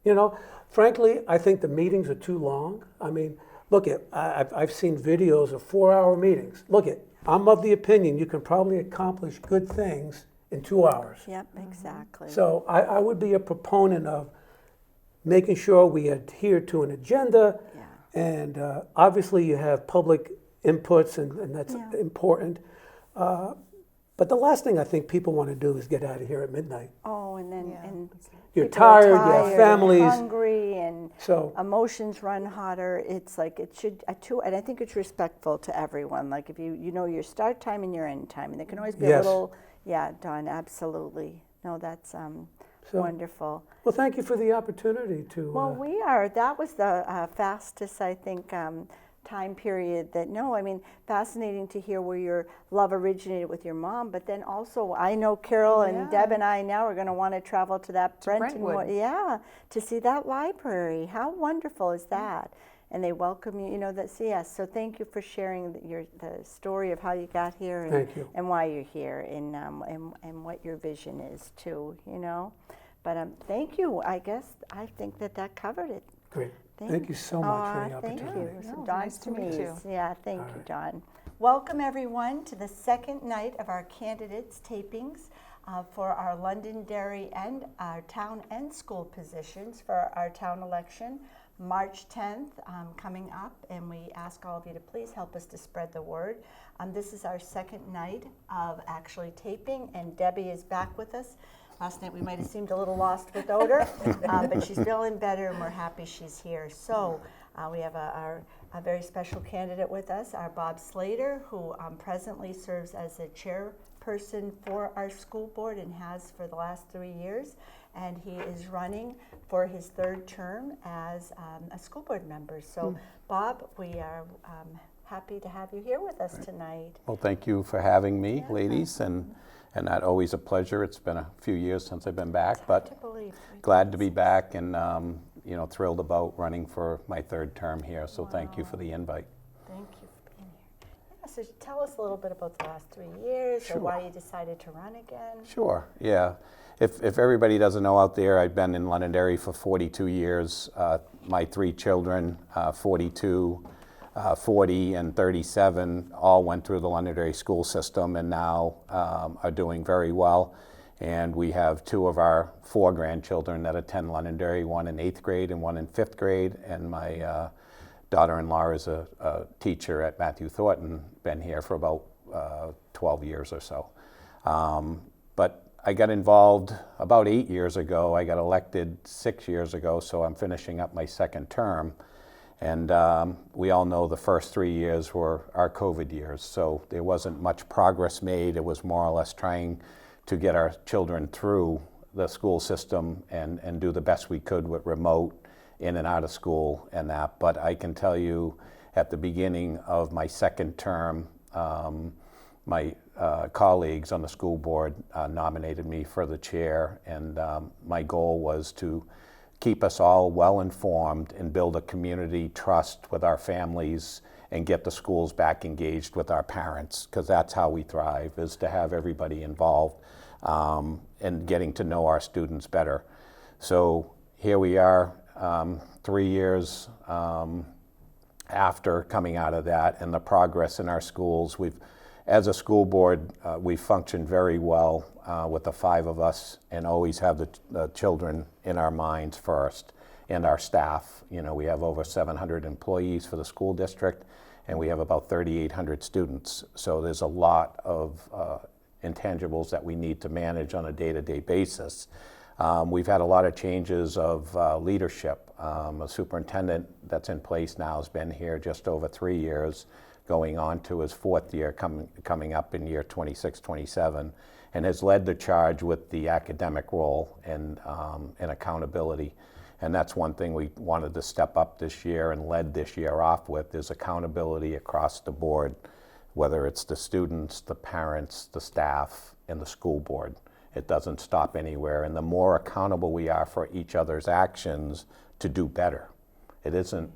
You know, frankly, I think the meetings are too long. I mean, look, I've seen videos of 4-hour meetings. Look, I'm of the opinion you can probably accomplish good things in 2 hours. Yep, exactly. So I would be a proponent of making sure we adhere to an agenda. And obviously you have public inputs, and that's important. But the last thing I think people want to do is get out of here at midnight. Oh, and then and you're people are tired, you have families, and hungry, and so emotions run hotter. It's like it should, and I think it's respectful to everyone. Like if you know your start time and your end time, and there can always be a little, Don, absolutely. No, that's wonderful. Well, thank you for the opportunity to. Well, that was the fastest, I think, time period fascinating to hear where your love originated with your mom, but then also I know Carol and Deb and I now are going to want to travel to that Brentwood. To see that library. How wonderful is that? And they welcome you, so thank you for sharing the story of how you got here and why you're here and what your vision is too, But thank you. I think that covered it. Great. Thank you so much for the Thank opportunity. you. No, So Don nice to meet you. Sommese. Yeah, thank you, Don. Welcome, everyone, to the second night of our candidates tapings for our Londonderry and our town and school positions for our town election, March 10th coming up, and we ask all of you to please help us to spread the word. This is our second night of actually taping, and Debbie is back with us. Last night we might have seemed a little lost without her, but she's feeling better and we're happy she's here. So we have a very special candidate with us, our Bob Slater, who presently serves as a chairperson for our school board and has for the last 3 years. And he is running for his third term as a school board member. So Bob, we are happy to have you here with us tonight. Well, thank you for having me, ladies, and not always a pleasure. It's been a few years since I've been back, but To believe. glad to be back and thrilled about running for my third term here. So thank you for the invite. Thank you for being here. Yeah, so tell us a little bit about the last 3 years or Sure. why you decided to run again. Sure, yeah. If everybody doesn't know out there, I've been in Londonderry for 42 years. My 3 children, 42, 40 and 37, all went through the Londonderry school system and now are doing very well. And we have 2 of our 4 grandchildren that attend Londonderry, one in 8th grade and one in 5th grade. And my daughter-in-law is a teacher at Matthew Thornton, been here for about 12 years or so. But I got involved about 8 years ago. I got elected 6 years ago, so I'm finishing up my second term. And we all know the first 3 years were our COVID years, so there wasn't much progress made. It was more or less trying to get our children through the school system and do the best we could with remote in and out of school and that. But I can tell you at the beginning of my second term, my colleagues on the school board nominated me for the chair, and my goal was to keep us all well informed and build a community trust with our families and get the schools back engaged with our parents, because that's how we thrive, is to have everybody involved and getting to know our students better. So here we are 3 years after coming out of that, and the progress in our schools. As a school board, we functioned very well with the 5 of us and always have the children in our minds first and our staff. You know, we have over 700 employees for the school district and we have about 3,800 students. So there's a lot of intangibles that we need to manage on a day-to-day basis. We've had a lot of changes of leadership. A superintendent that's in place now has been here just over 3 years, going on to his 4th year coming up in year 26, 27, and has led the charge with the academic role and accountability. And that's one thing we wanted to step up this year and led this year off with, is accountability across the board, whether it's the students, the parents, the staff, and the school board. It doesn't stop anywhere. And the more accountable we are for each other's actions to do better. It isn't,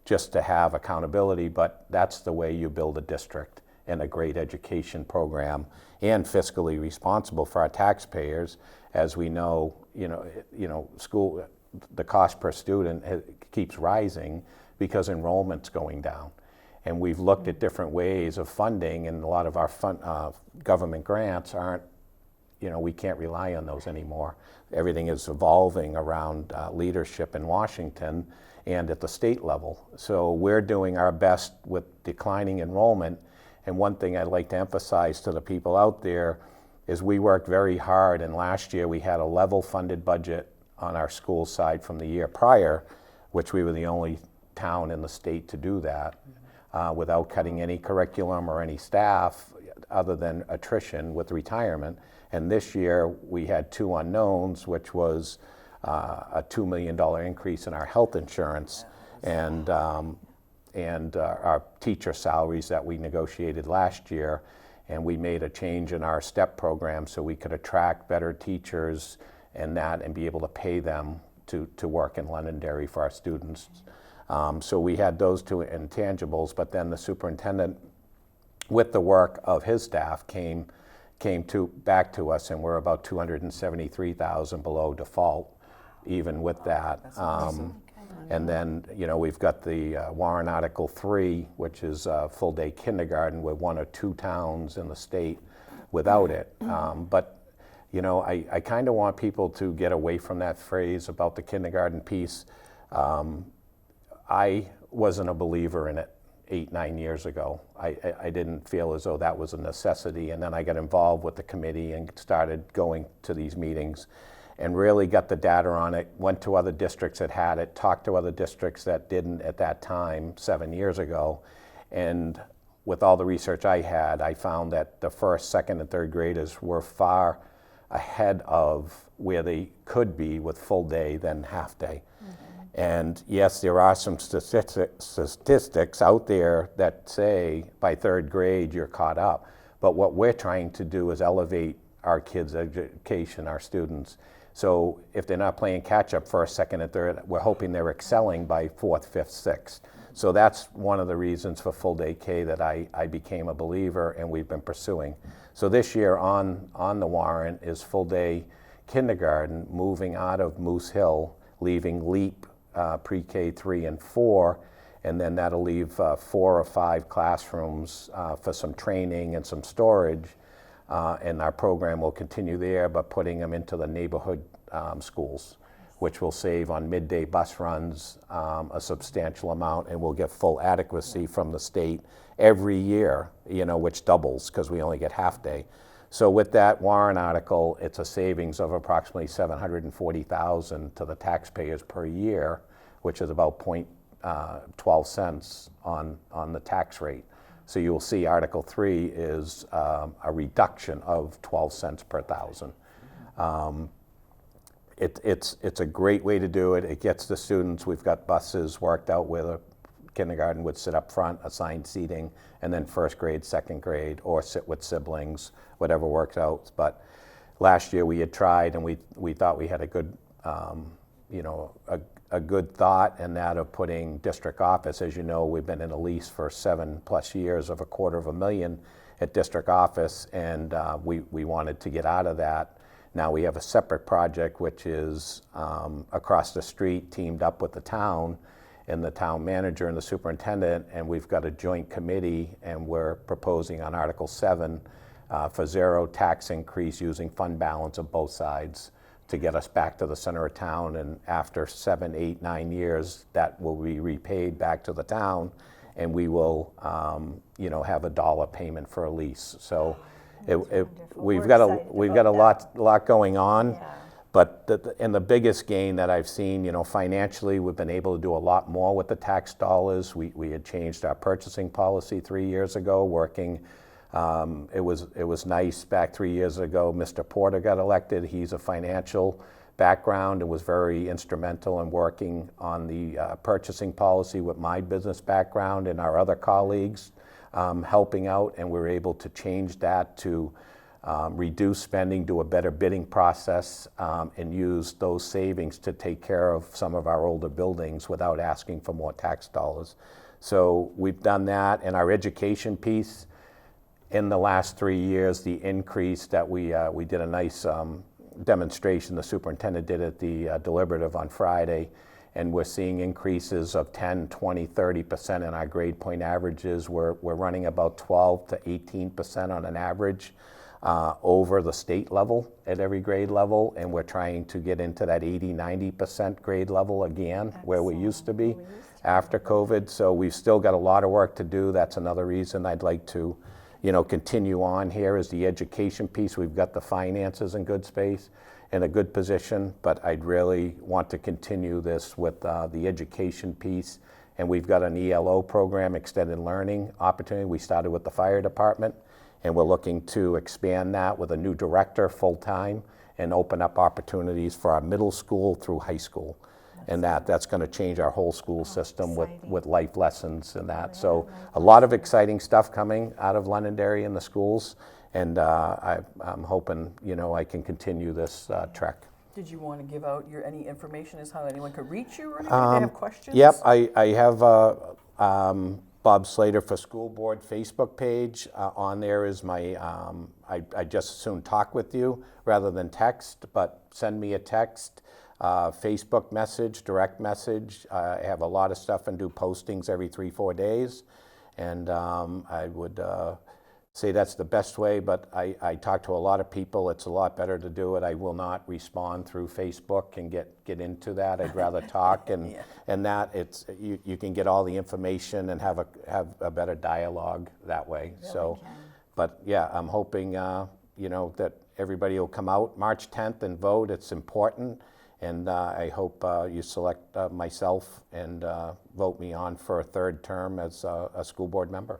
just to have accountability, but that's the way you build a district and a great education program and fiscally responsible for our taxpayers. As we know, school, the cost per student keeps rising because enrollment's going down. And we've looked at different ways of funding, and a lot of our government grants aren't, we can't rely on those anymore. Everything is evolving around leadership in Washington and at the state level. So we're doing our best with declining enrollment. And one thing I'd like to emphasize to the people out there is we worked very hard, and last year we had a level funded budget on our school side from the year prior, which we were the only town in the state to do that, without cutting any curriculum or any staff other than attrition with retirement. And this year we had 2 unknowns, which was a $2 million increase in our health insurance and our teacher salaries that we negotiated last year. And we made a change in our STEP program so we could attract better teachers and be able to pay them to work in Londonderry for our students. So we had those 2 intangibles, but then the superintendent, with the work of his staff, came back to us, and we're about $273,000 below default, even with that. And then, we've got the warrant Article 3, which is full-day kindergarten. We're one or two towns in the state without it. But I kind of want people to get away from that phrase about the kindergarten piece. I wasn't a believer in it 8-9 years ago. I didn't feel as though that was a necessity. And then I got involved with the committee and started going to these meetings and really got the data on it, went to other districts that had it, talked to other districts that didn't at that time 7 years ago. And with all the research I had, I found that the first, second, and third graders were far ahead of where they could be with full day than half day. And yes, there are some statistics out there that say by third grade you're caught up. But what we're trying to do is elevate our kids' education, our students. So if they're not playing catch up first, second, and third, we're hoping they're excelling by fourth, fifth, sixth. So that's one of the reasons for full day K that I became a believer and we've been pursuing. So this year on the warrant is full day kindergarten, moving out of Moose Hill, leaving LEAP pre-K 3 and 4, and then that'll leave 4 or 5 classrooms for some training and some storage. And our program will continue there, but putting them into the neighborhood schools, which will save on midday bus runs a substantial amount, and we'll get full adequacy from the state every year, which doubles because we only get half day. So with that warrant article, it's a savings of approximately $740,000 to the taxpayers per year, which is about 0.12 cents on the tax rate. So you'll see Article 3 is a reduction of 12 cents per thousand. It's a great way to do it. It gets the students. We've got buses worked out where the kindergarten would sit up front, assigned seating, and then first grade, second grade, or sit with siblings, whatever works out. But last year we had tried, and we thought we had a good, a good thought in that of putting district office. As you know, we've been in a lease for 7+ years of $250,000 at district office, and we wanted to get out of that. Now we have a separate project, which is across the street, teamed up with the town and the town manager and the superintendent, and we've got a joint committee, and we're proposing on Article 7 for zero tax increase using fund balance of both sides to get us back to the center of town. And after 7, 8, 9 years, that will be repaid back to the town, and we will, have a dollar payment for a lease. So we've got a lot going on. Yeah. But the biggest gain that I've seen, financially, we've been able to do a lot more with the tax dollars. We had changed our purchasing policy 3 years ago, working. It was nice back 3 years ago. Mr. Porter got elected. He's a financial background and was very instrumental in working on the purchasing policy with my business background and our other colleagues helping out. And we were able to change that to reduce spending, do a better bidding process, and use those savings to take care of some of our older buildings without asking for more tax dollars. So we've done that. And our education piece, in the last 3 years, the increase that we did a nice demonstration, the superintendent did at the deliberative on Friday, and we're seeing increases of 10, 20, 30% in our grade point averages. We're running about 12 to 18% on an average over the state level at every grade level, and we're trying to get into that 80, 90% grade level again, where we used to be after COVID. So we've still got a lot of work to do. That's another reason I'd like to continue on here is the education piece. We've got the finances in good space, in a good position, but I'd really want to continue this with the education piece. And we've got an ELO program, extended learning opportunity. We started with the fire department, and we're looking to expand that with a new director full-time and open up opportunities for our middle school through high school. And that's going to change our whole school system with life lessons and that. So a lot of exciting stuff coming out of Londonderry in the schools, and I'm hoping I can continue this trek. Did you want to give out any information as how anyone could reach you or anything? If they have questions? Yep, I have Bob Slater for School Board Facebook page. On there is my, I just as soon talk with you rather than text, but send me a text. Facebook message, direct message. I have a lot of stuff and do postings every 3-4 days. And I would say that's the best way, but I talk to a lot of people. It's a lot better to do it. I will not respond through Facebook and get into that. I'd rather talk and and that it's you can get all the information and have a better dialogue that way. Really so, can. but yeah, I'm hoping you know that everybody will come out March 10th and vote. It's important, and I hope you select myself and vote me on for a 3rd term as a school board member.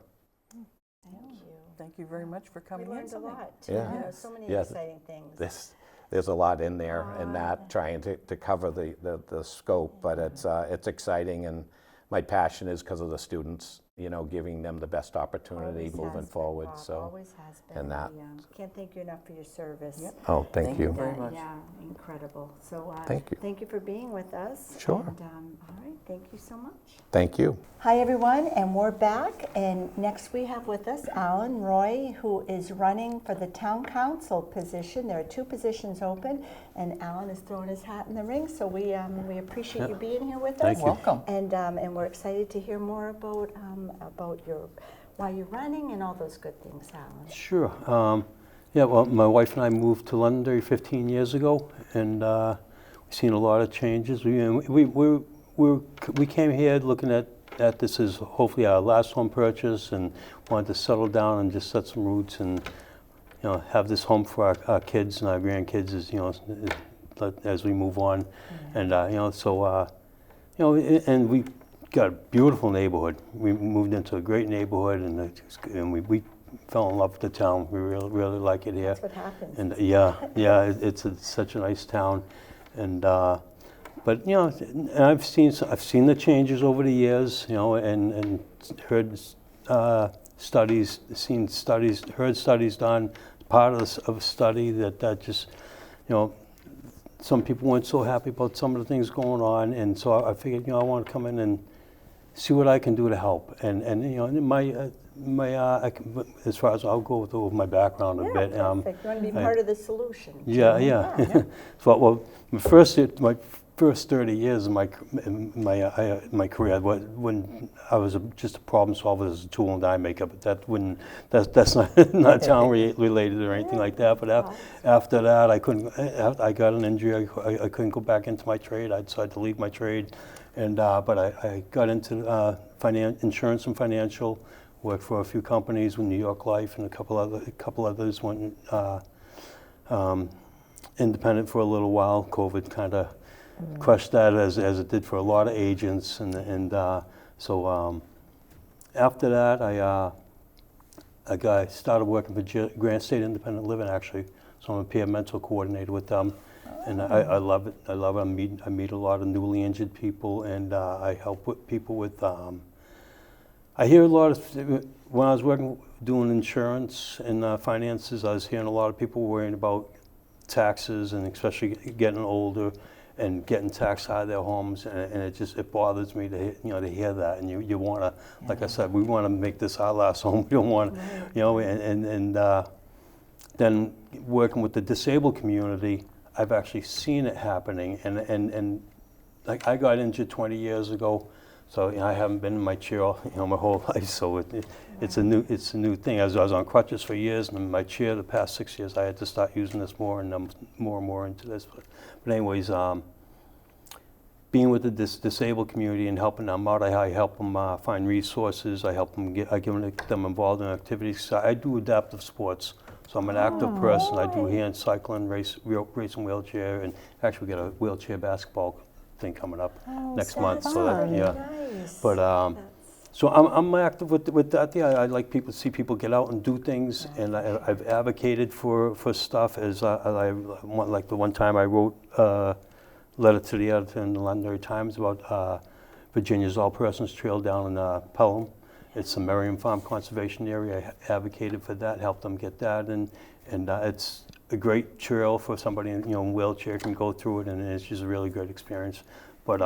Thank you very much for coming We in. learned a lot. Yeah. So many Yes. exciting things. There's a lot in there in that, trying to cover the scope, but it's exciting, and my passion is because of the students, you know, giving them the best opportunity Always moving has been, forward. Bob, So, always has been. and that. We, can't thank you enough for your service. Yep. oh, thank you. very much. Yeah, incredible. So Thank you. Thank you for being with us. Sure. And, all right, thank you so much. Thank you. Hi, everyone, and we're back. And next we have with us Alan Roy, who is running for the town council position. There are 2 positions open, and Alan is throwing his hat in the ring. So we appreciate you being here with us. Thank you. Welcome. And we're excited to hear more about your why you're running and all those good things, Alan. Sure. Yeah, well, my wife and I moved to Londonderry 15 years ago, and we've seen a lot of changes. We came here looking at this as hopefully our last home purchase, and wanted to settle down and just set some roots and, you know, have this home for our kids and our grandkids as, you know, as we move on. And, you know, so, you know, and we got a beautiful neighborhood. We moved into a great neighborhood, and we fell in love with the town. We really like it here. That's what happens. And it's such a nice town, and but you know, and I've seen the changes over the years, you know, and heard studies, heard studies done. Part of a study that just, you know, some people weren't so happy about some of the things going on, and so I figured, you know, I want to come in and see what I can do to help. And you know, as far as I'll go with my background a bit. Perfect. You want to be part of the solution. Yeah. So, well, my first 30 years of my career, when I was just a problem solver as a tool and die maker, but that's not town related or anything like that. But after that, I got an injury. I couldn't go back into my trade. I decided to leave my trade, and but I got into insurance and financial. Worked for a few companies with New York Life and a couple others. Went independent for a little while. COVID kind of crushed that, as it did for a lot of agents, and so after that I started working for Grand State Independent Living, actually. So I'm a peer mental coordinator with them, and I love it. I meet a lot of newly injured people, and I help with people with. I hear a lot of, when I was doing insurance and finances, I was hearing a lot of people worrying about taxes, and especially getting older and getting taxed out of their homes, and it bothers me to hear that. And you want to, like I said, we want to make this our last home. We don't want, you know, and then working with the disabled community, I've actually seen it happening, and like I got injured 20 years ago. So, you know, I haven't been in my chair, you know, my whole life. So it's a new thing. I was on crutches for years, and in my chair the past 6 years, I had to start using this more, and I'm more and more into this. But anyways, being with the disabled community and helping them out, I help them find resources. I help them I get them involved in activities. So I do adaptive sports. So I'm an active person. I do hand cycling, racing wheelchair, and actually we got a wheelchair basketball thing coming up next month. So that, Nice. but so I'm active with that. Yeah, I like see people get out and do things, and I've advocated for stuff. As like the one time I wrote a letter to the editor in the Londonderry Times about Virginia's All Persons Trail down in Pelham. It's a Merriam Farm Conservation Area. I advocated for that, helped them get that, and it's a great trail for somebody in a wheelchair can go through it, and it's just a really great experience. But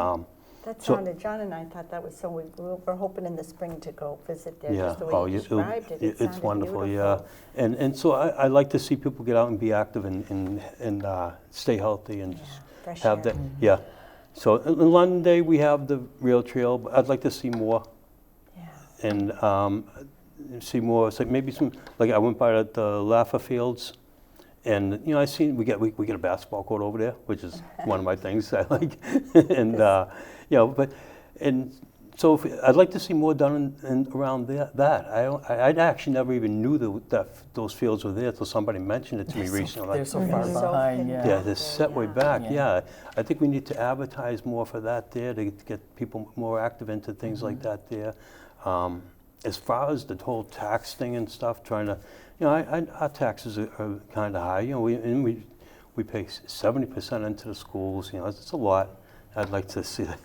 that sounded, John and I thought that was so, we're hoping in the spring to go visit there, just the way you described it. It it's wonderful, beautiful. Yeah. And so I like to see people get out and be active and stay healthy, and just Fresh have air. that. Yeah. So in Londonderry, we have the rail trail, but I'd like to see more. Yeah. And see more, so maybe some, like I went by the Laue fields, and I seen we get a basketball court over there, which is one of my things I like, and so I'd like to see more done in around that. I actually never even knew that those fields were there until somebody mentioned it to me recently. They're so far So behind, hidden. Yeah, they're set way back. Yeah. Yeah, I think we need to advertise more for that there to get people more active into things like that there. As far as the whole tax thing and stuff, trying to, our taxes are kind of high. We pay 70% into the schools. It's a lot. I'd like to see that.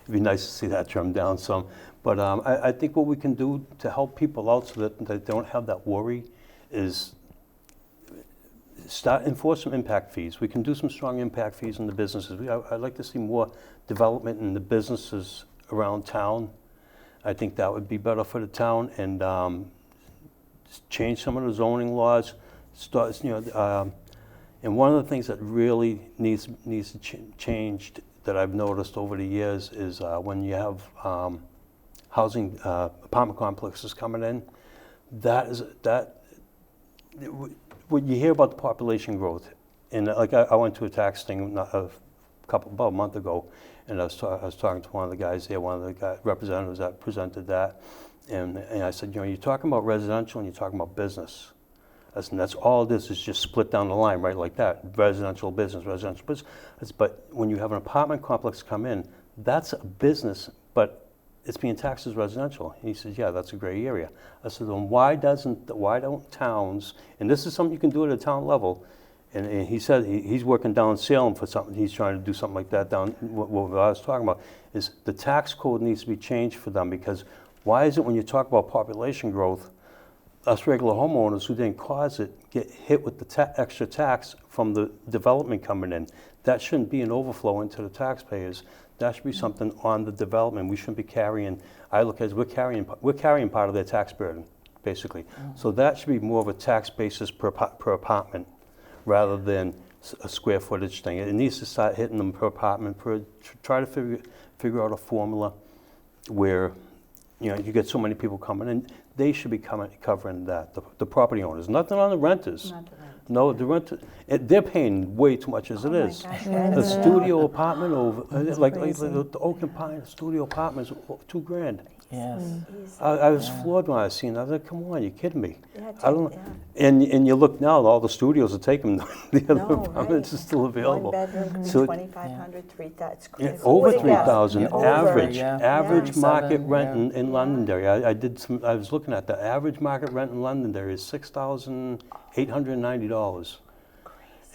It'd be nice to see that trimmed down some. But I think what we can do to help people out so that they don't have that worry is enforce some impact fees. We can do some strong impact fees in the businesses. I'd like to see more development in the businesses around town. I think that would be better for the town, and change some of the zoning laws. And one of the things that really needs to change that I've noticed over the years is when you have housing apartment complexes coming in. When you hear about the population growth, and like I went to a tax thing about a month ago, and I was talking to one of the guys there, one of the representatives that presented that, and I said, you're talking about residential and you're talking about business. And that's all this is, just split down the line, right, like that, residential business. But when you have an apartment complex come in, that's a business, but it's being taxed as residential. And he says, yeah, that's a gray area. I said, then why don't towns, and this is something you can do at a town level, and he said he's working down in Salem for something, he's trying to do something like that down, what I was talking about, is the tax code needs to be changed for them, because why is it when you talk about population growth, us regular homeowners who didn't cause it get hit with the extra tax from the development coming in? That shouldn't be an overflow into the taxpayers. That should be something on the development. We shouldn't be carrying, I look at it as we're carrying part of their tax burden, basically. So that should be more of a tax basis per apartment rather than a square footage thing. It needs to start hitting them per apartment, try to figure out a formula where you get so many people coming in. They should be covering that, the property owners. Nothing on the renters. No, the renter, they're paying way too much as it is. The studio apartment like the Oak and Pine studio apartment is $2,000. Yes. I was floored when I seen that. I was like, come on, you're kidding me. Yeah, I don't. And you look now, all the studios are taking the other No, apartments right. are still available. One bedroom could be So- 2,500, 3,000. That's Yeah, crazy. over What do you guess? 3,000 Over, average. yeah. Average Yeah. market 7, rent yeah. in Londonderry. I was looking at the average market rent in Londonderry is $6,890.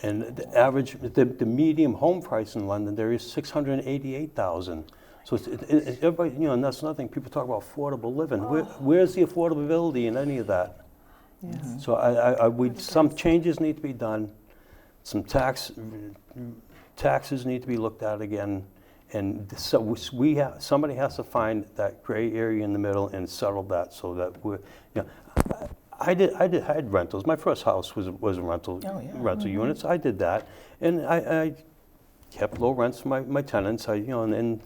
And the average, the median home price in Londonderry is $688,000. So it's everybody, and that's another thing. People talk about affordable living. Where's the affordability in any of that? So some changes need to be done. Some taxes need to be looked at again, and so somebody has to find that gray area in the middle and settle that so that we're. I had rentals. My first house was a rental units. I did that, and I kept low rents for my tenants. And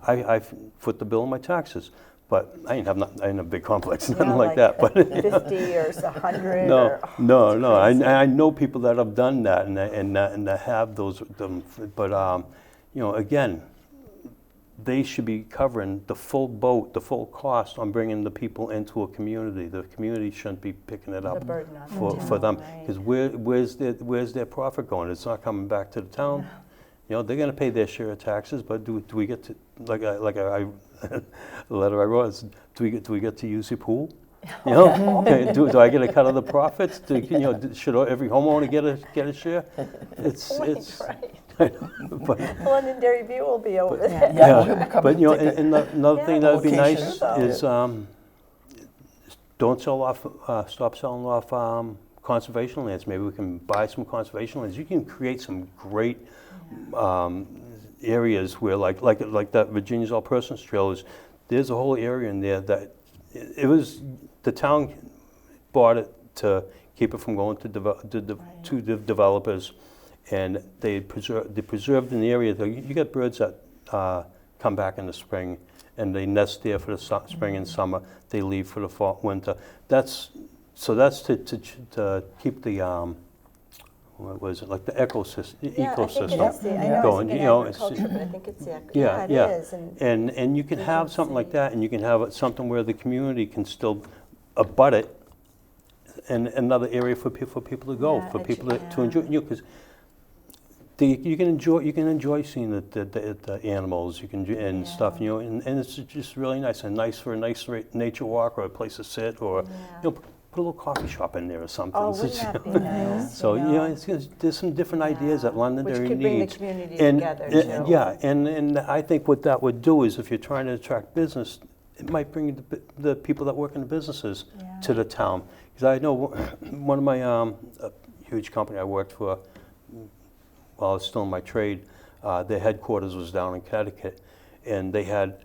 I foot the bill on my taxes. But I didn't have a big complex, nothing like that. But 50 or 100. No. I know people that have done that and that have those. But again, they should be covering the full boat, the full cost on bringing the people into a community. The community shouldn't be picking it up The burden on for them, right. because where's their profit going? It's not coming back to the town. They're going to pay their share of taxes, but do we get to the letter I wrote is, do we get to use your pool? Do I get a cut of the profits? Should every homeowner get a share? It's Right. but, Londonderry View will be over there. but another thing that would be nice Location. is stop selling off conservation lands. Maybe we can buy some conservation lands. You can create some great areas where, like that Virginia's All Persons Trail is. There's a whole area in there that it was the town bought it to keep it from going to the developers, and they preserved in the area. You get birds that come back in the spring, and they nest there for the spring and summer. They leave for the fall, winter. That's to keep the what was it, like the ecosystem Yeah, I think it is the, I know going. it's You know, agriculture, but I think it's the, yeah, it yeah. is. And you can have something like that, and you can have something where the community can still abut it, and another area for people to go, Yeah, for people to enjoy. Because you can enjoy seeing the animals, you can and stuff, you know, and it's just really nice and nice for a nice nature walk or a place to sit, or you know, put a little coffee shop in there or something. Oh, wouldn't that be nice? So you know, there's some different ideas that Londonderry Which could needs. bring the community together, too. Yeah, and I think what that would do is, if you're trying to attract business, it might bring the people that work in the businesses to the town. Because I know one of my a huge company I worked for while I was still in my trade, their headquarters was down in Connecticut, and they had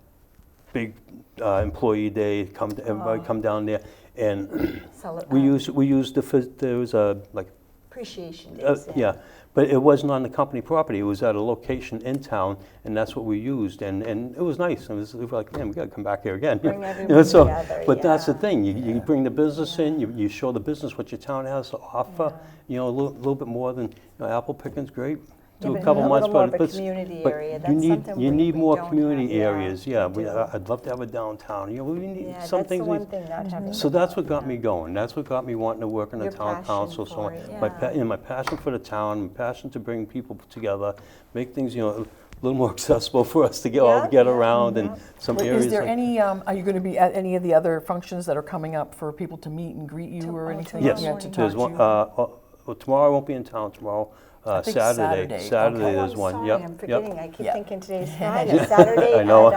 big employee day. Everybody come down there. And we used there was a like appreciation days. Yeah, but it wasn't on the company property. It was at a location in town, and that's what we used. And it was nice. It was like, man, we got to come back here again. Bring everyone together. But that's the thing. You bring the business in. You show the business what your town has to offer. You know, a little bit more than apple picking's great. Do a couple months, more of a community area. That's something you need we more don't community have. areas. Yeah, I'd love to have a downtown. You know, we need some that's things. the one thing not having. So that's what got me going. That's what got me wanting to work in the Your town passion council. for So it, my passion for the town, my passion to bring people together, make things a little more accessible for us to get around, and some areas. Is there like, any, are you going to be at any of the other functions that are coming up for people to meet and greet you or anything? Yes, Yeah, to talk there's to one. you? Well, tomorrow I won't be in town. Tomorrow, I think Saturday. Saturday, okay. There's I'm one. sorry, Yep. I'm forgetting. Yep. I keep Yep. thinking today's Friday. Saturday I know.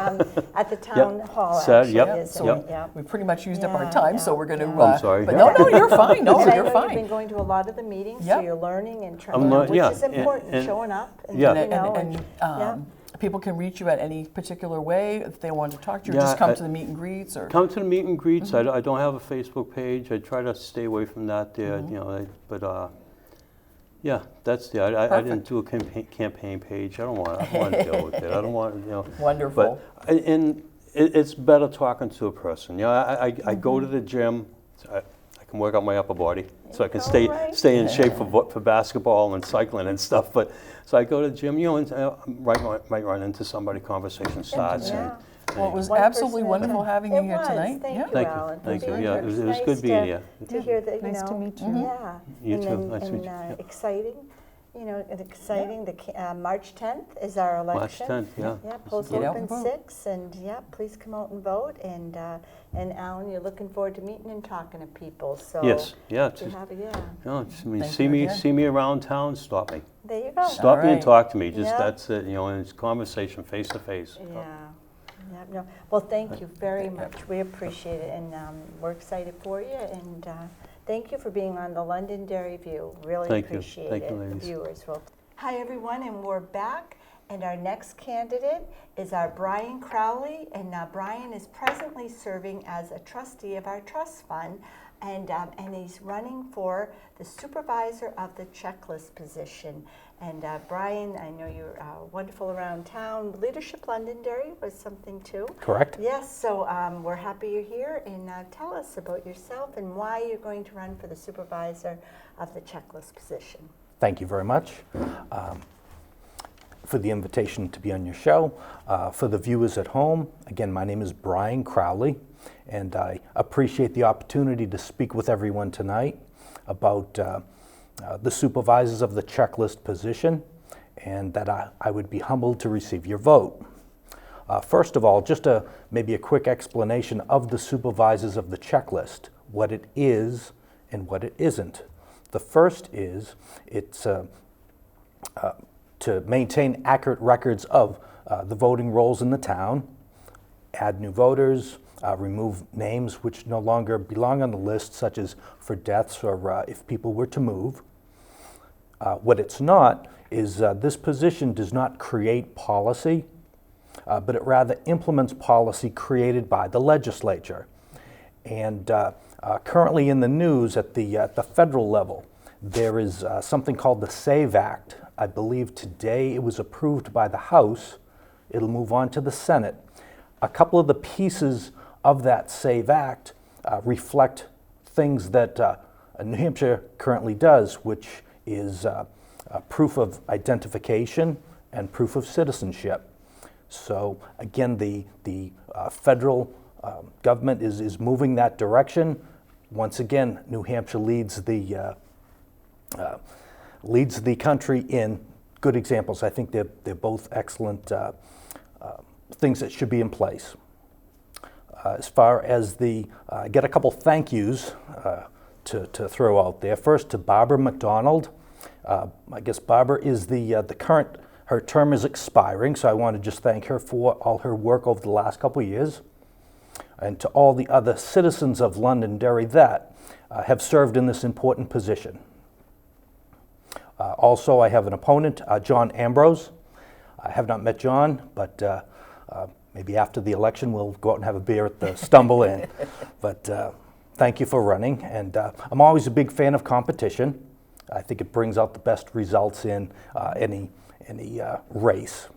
at the town hall. Saturday, Actually, yep, isn't yep. it? Yep. We pretty much used up our Yeah, time, yeah, so we're going to. yeah. I'm sorry. But no, you're fine. No, And I you're know you've been fine. going to a lot of the meetings, so Yep. you're learning and I'm trying, which is and- important, and- showing up. And, Yeah. you know, And people can reach you at any particular way if they want to talk to you, or Yeah, just come to the meet and greets, or. Come to the meet and greets. I don't have a Facebook page. I try to stay away from that there, but yeah, that's the. I didn't do a campaign page. I don't want to deal with it. I don't want Wonderful. But it's better talking to a person. I go to the gym. So I can work out my upper body, so I can stay in shape for basketball and cycling and stuff. But so I go to the gym, and might run into somebody. Conversation starts. Yeah. Well, it was One absolutely person at a wonderful time. having you here It was. tonight. Thank Yeah. you, Thank you. Alan. Thank you. Being Yeah, here. it was Nice good being here. To hear that, Nice to meet you. Yeah. You and too. then- Nice to meet you. and, Yeah. exciting, exciting. The March 10th is our election. March 10th, yeah. Yeah, polls Get out open and vote. 6, and please come out and vote. And Alan, you're looking forward to meeting and talking to people. So Yes. Yeah. to have Thank See you me. again. See me around town. Stop me. there you go. Stop me and right. talk to me. Just Yeah. that's it. And it's conversation, face to face. Yeah. No. Well, thank you very much. We appreciate it, and we're excited for you. And thank you for being on the Londonderry View. Really Thank you. appreciate Thank it. you, The ladies. viewers will. Hi, everyone, and we're back. And our next candidate is our Brian Crowley, and Brian is presently serving as a trustee of our trust fund, and he's running for the supervisor of the checklist position. And Brian, I know you're wonderful around town. Leadership Londonderry was something too. Correct. Yes, so we're happy you're here, and tell us about yourself and why you're going to run for the supervisor of the checklist position. Thank you very much for the invitation to be on your show. For the viewers at home, again, my name is Brian Crowley, and I appreciate the opportunity to speak with everyone tonight about the supervisors of the checklist position, and that I would be humbled to receive your vote. First of all, just maybe a quick explanation of the supervisors of the checklist, what it is and what it isn't. The first is it's to maintain accurate records of the voting rolls in the town, add new voters, remove names which no longer belong on the list, such as for deaths or if people were to move. What it's not is this position does not create policy, but it rather implements policy created by the legislature. And currently in the news at the federal level, there is something called the SAVE Act. I believe today it was approved by the House. It'll move on to the Senate. A couple of the pieces of that SAVE Act reflect things that New Hampshire currently does, which is proof of identification and proof of citizenship. So again, the federal government is moving that direction. Once again, New Hampshire leads the country in good examples. I think they're both excellent things that should be in place. As far as I get a couple thank yous to throw out there. First to Barbara McDonald. I guess Barbara is the current, her term is expiring, so I want to just thank her for all her work over the last couple of years. And to all the other citizens of Londonderry that have served in this important position. Also, I have an opponent, John Ambrose. I have not met John, but maybe after the election we'll go out and have a beer at the Stumble Inn. But thank you for running, and I'm always a big fan of competition. I think it brings out the best results in any race.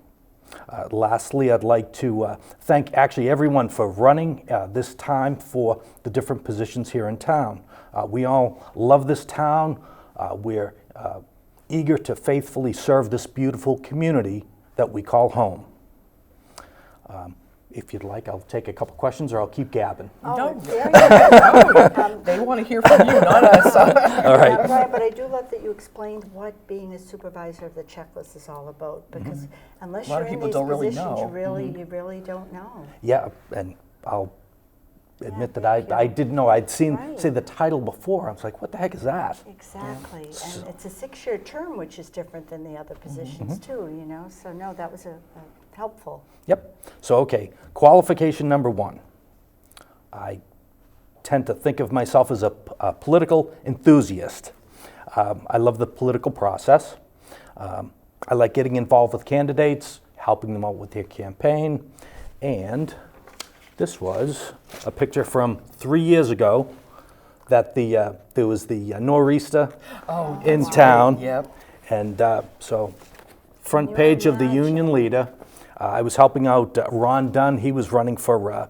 Lastly, I'd like to thank actually everyone for running this time for the different positions here in town. We all love this town. We're eager to faithfully serve this beautiful community that we call home. If you'd like, I'll take a couple questions or I'll keep gabbing. No, they want to hear from you, not us. All right. Brian, but I do love that you explained what being a supervisor of the checklist is all about, because unless A lot you're of in people these don't really positions, know. you really don't know. Yeah, and I'll admit that thank you. I didn't know. I'd seen Right. say the title before. I was like, what the heck is that? Exactly, and it's a 6-year term, which is different than the other positions too, you know, so no, that was a helpful. Yep. So, okay, qualification number 1. I tend to think of myself as a political enthusiast. I love the political process. I like getting involved with candidates, helping them out with their campaign, and this was a picture from 3 years ago that there was the nor'easter in town. Yep. And so, front page of the Union Leader. I was helping out Ron Dunn. He was running for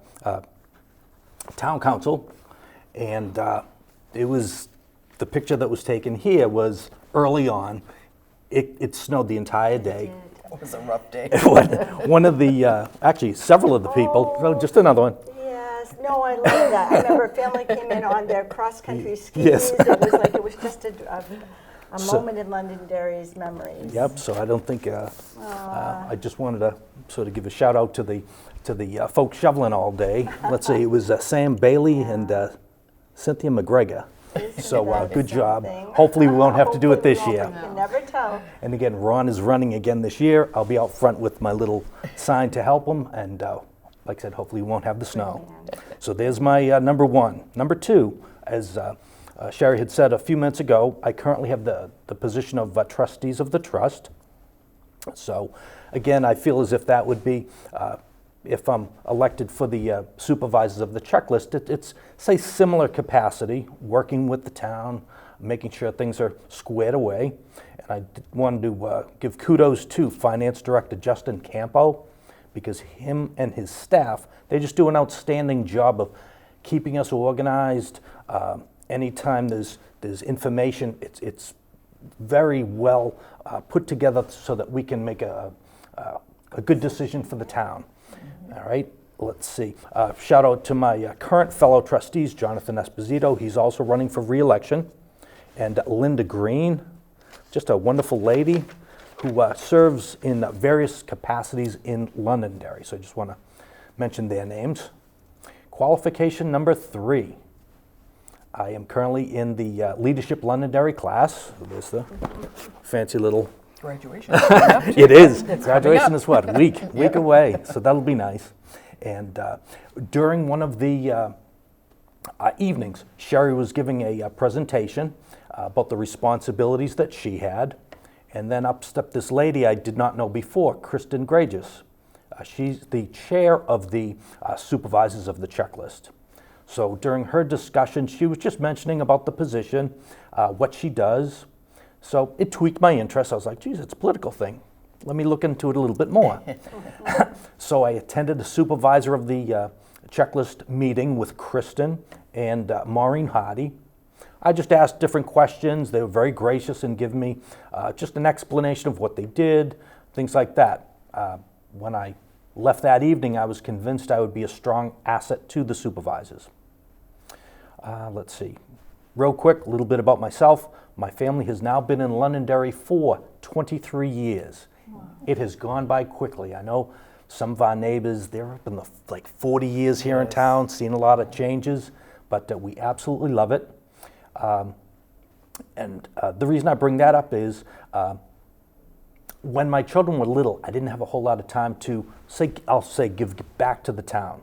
town council, and it was the picture that was taken here was early on. It snowed the entire day. It was a rough day. One of the actually several of the people. Oh. Just another one. Yes, no, I love that. I remember a family came in on their cross-country skis. Yes. It was just a So- moment in Londonderry's memories. Yep. So I don't think I just wanted to sort of give a shout out to the folks shoveling all day. Let's say it was Sam Bailey and Cynthia McGregor. So that good job. something? Hopefully we won't have to do it this Hopefully we year. won't. You can never tell. And again, Ron is running again this year. I'll be out front with my little sign to help him, and like I said, hopefully we won't have the snow. So there's my number 1. Number 2, as Sherry had said a few minutes ago, I currently have the position of trustees of the trust. So again, I feel as if that would be, if I'm elected for the supervisors of the checklist, it's, say, similar capacity, working with the town, making sure things are squared away. And I wanted to give kudos to Finance Director Justin Campo, because him and his staff, they just do an outstanding job of keeping us organized. Anytime there's information, it's very well put together so that we can make a good decision for the town. All right, let's see. Shout out to my current fellow trustees, Jonathan Esposito. He's also running for re-election. And Linda Green, just a wonderful lady who serves in various capacities in Londonderry. So I just want to mention their names. Qualification number 3. I am currently in the Leadership Londonderry class. There's the fancy little... Graduation. It is. It's Graduation coming up. is what? A week away. So that'll be nice. And during one of the evenings, Sherry was giving a presentation about the responsibilities that she had. And then up stepped this lady I did not know before, Kristin Grages. She's the chair of the Supervisors of the Checklist. So during her discussion, she was just mentioning about the position, what she does. So it tweaked my interest. I was like, geez, it's a political thing. Let me look into it a little bit more. So I attended the supervisor of the checklist meeting with Kristine and Maureen Hardy. I just asked different questions. They were very gracious in giving me just an explanation of what they did, things like that. When I left that evening, I was convinced I would be a strong asset to the supervisors. Let's see. Real quick, a little bit about myself. My family has now been in Londonderry for 23 years. Wow. It has gone by quickly. I know some of our neighbors, they're up in the 40 years here in town, seen a lot of changes, but we absolutely love it. And the reason I bring that up is when my children were little, I didn't have a whole lot of time to give back to the town.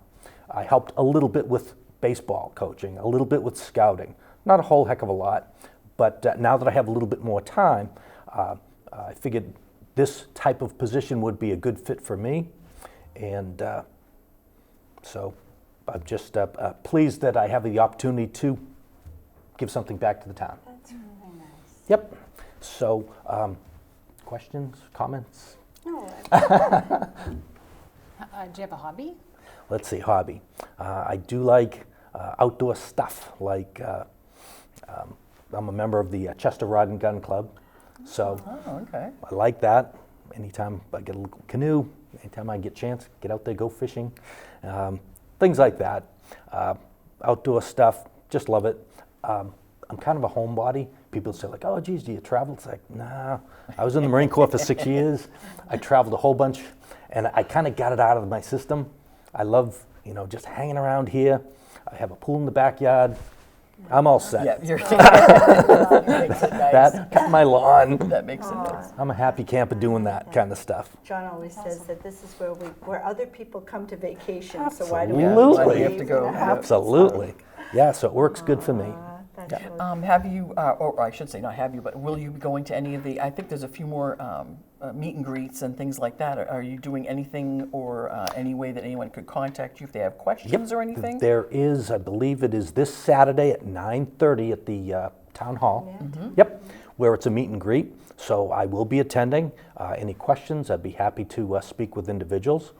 I helped a little bit with baseball coaching, a little bit with scouting, not a whole heck of a lot, but now that I have a little bit more time, I figured this type of position would be a good fit for me, and so I'm just pleased that I have the opportunity to give something back to the town. That's really nice. Yep. So, questions, comments? No, Do you have a hobby? Let's see, hobby. I do like outdoor stuff. Like I'm a member of the Chester Rod and Gun Club, so okay. I like that. Anytime I get a little canoe, anytime I get a chance, get out there, go fishing, things like that. Outdoor stuff, just love it. I'm kind of a homebody. People say like, oh geez, do you travel? It's like, nah, I was in the Marine Corps for 6 years. I traveled a whole bunch, and I kind of got it out of my system. I love, just hanging around here. I have a pool in the backyard. I'm all set. Yeah, you're that makes it nice. That, got my lawn. That makes it nice. I'm a happy camper doing that kind of stuff. John always says that this is where other people come to vacation, so why do we Absolutely. leave? have to go? Absolutely. Yeah, so it works good for me. That's really Have you, or I should say not have you, but will you be going to any of the, I think there's a few more meet and greets and things like that. Are you doing anything or any way that anyone could contact you if they have questions or anything? There is, I believe it is this Saturday at 9:30 at the Town Hall. Yeah. Mm-hmm. Yep, where it's a meet and greet. So I will be attending. Any questions, I'd be happy to speak with individuals.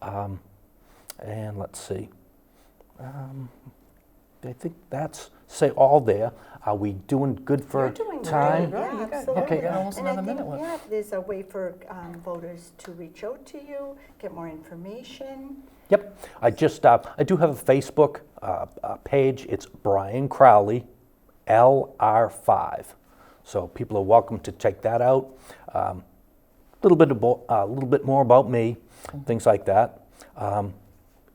And let's see. I think that's all there. Are we doing good for You're doing time? great. Right, Yeah, you got- absolutely. okay, you got almost And I another think, minute left. yeah, there's a way for voters to reach out to you, get more information. Yep. I do have a Facebook page. It's Brian Crowley, LR5. So people are welcome to check that out. A little bit more about me, things like that.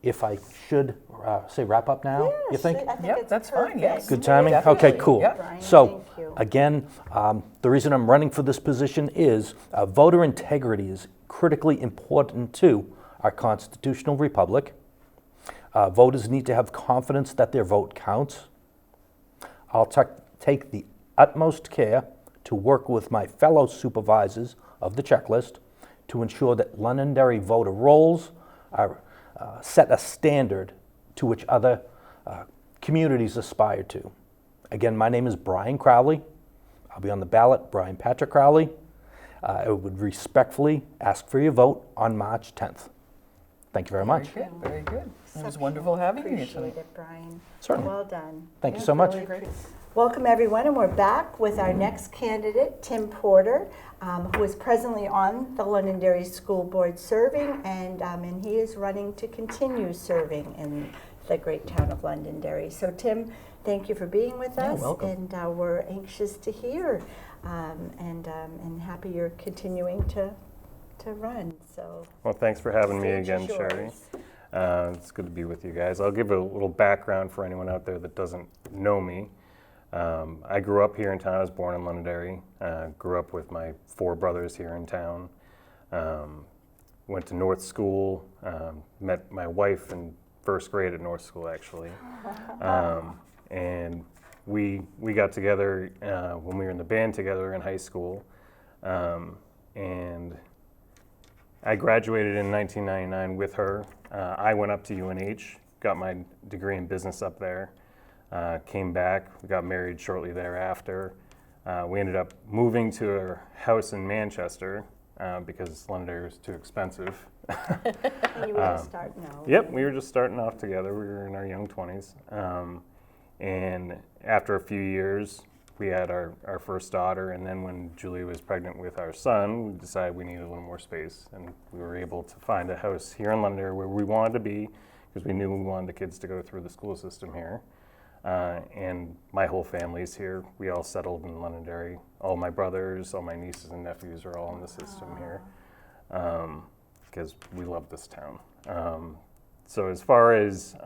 If I should say wrap up now, you think? I think Yep, it's that's fine, perfect. yes. Good timing? Definitely. Okay, cool. Yep. Brian, So, thank you. again, the reason I'm running for this position is voter integrity is critically important to our constitutional republic. Voters need to have confidence that their vote counts. I'll take the utmost care to work with my fellow supervisors of the checklist to ensure that Londonderry voter rolls are set a standard to which other communities aspire to. Again, my name is Brian Crowley. I'll be on the ballot, Brian Patrick Crowley. I would respectfully ask for your vote on March 10th. Thank you very much. Very good, very good. It was wonderful having you Appreciate tonight. it, Brian. Certainly. Well done. Thank you so much. Really great. Welcome, everyone, and we're back with our next candidate, Tim Porter, who is presently on the Londonderry School Board serving, and he is running to continue serving in the great town of Londonderry. So, Tim, thank you for being with Yeah, us, welcome. and we're anxious to hear, and happy you're continuing to run. So, Well, thanks for having me stage is again, Sherry. yours. It's good to be with you guys. I'll give a little background for anyone out there that doesn't know me. I grew up here in town. I was born in Londonderry. Grew up with my 4 brothers here in town. Went to North School. Met my wife in first grade at North School, actually. And we got together when we were in the band together in high school. And I graduated in 1999 with her. I went up to UNH got my degree in business up there. Came back, we got married shortly thereafter. We ended up moving to a house in Manchester because Londonderry was too expensive. And you were just starting out. Yep, we were just starting off together. We were in our young 20s. And after a few years, we had our first daughter. And then when Julie was pregnant with our son, we decided we needed a little more space. And we were able to find a house here in Londonderry where we wanted to be because we knew we wanted the kids to go through the school system here. And my whole family's here. We all settled in Londonderry. All my brothers, all my nieces and nephews are all in the system here because we love this town. So as far as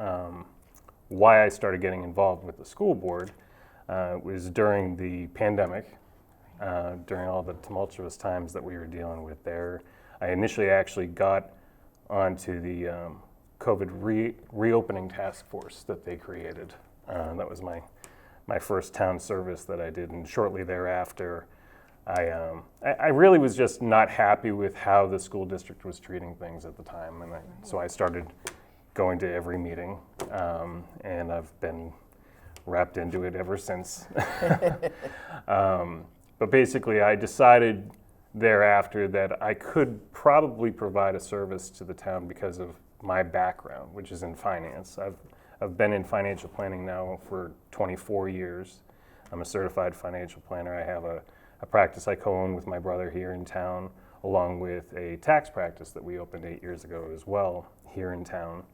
why I started getting involved with the school board, it was during the pandemic, during all the tumultuous times that we were dealing with there. I initially actually got onto the COVID reopening task force that they created. That was my first town service that I did, and shortly thereafter, I really was just not happy with how the school district was treating things at the time, and so I started going to every meeting, and I've been wrapped into it ever since. But basically, I decided thereafter that I could probably provide a service to the town because of my background, which is in finance. I've been in financial planning now for 24 years. I'm a certified financial planner. I have a practice I co-own with my brother here in town, along with a tax practice that we opened 8 years ago as well here in town.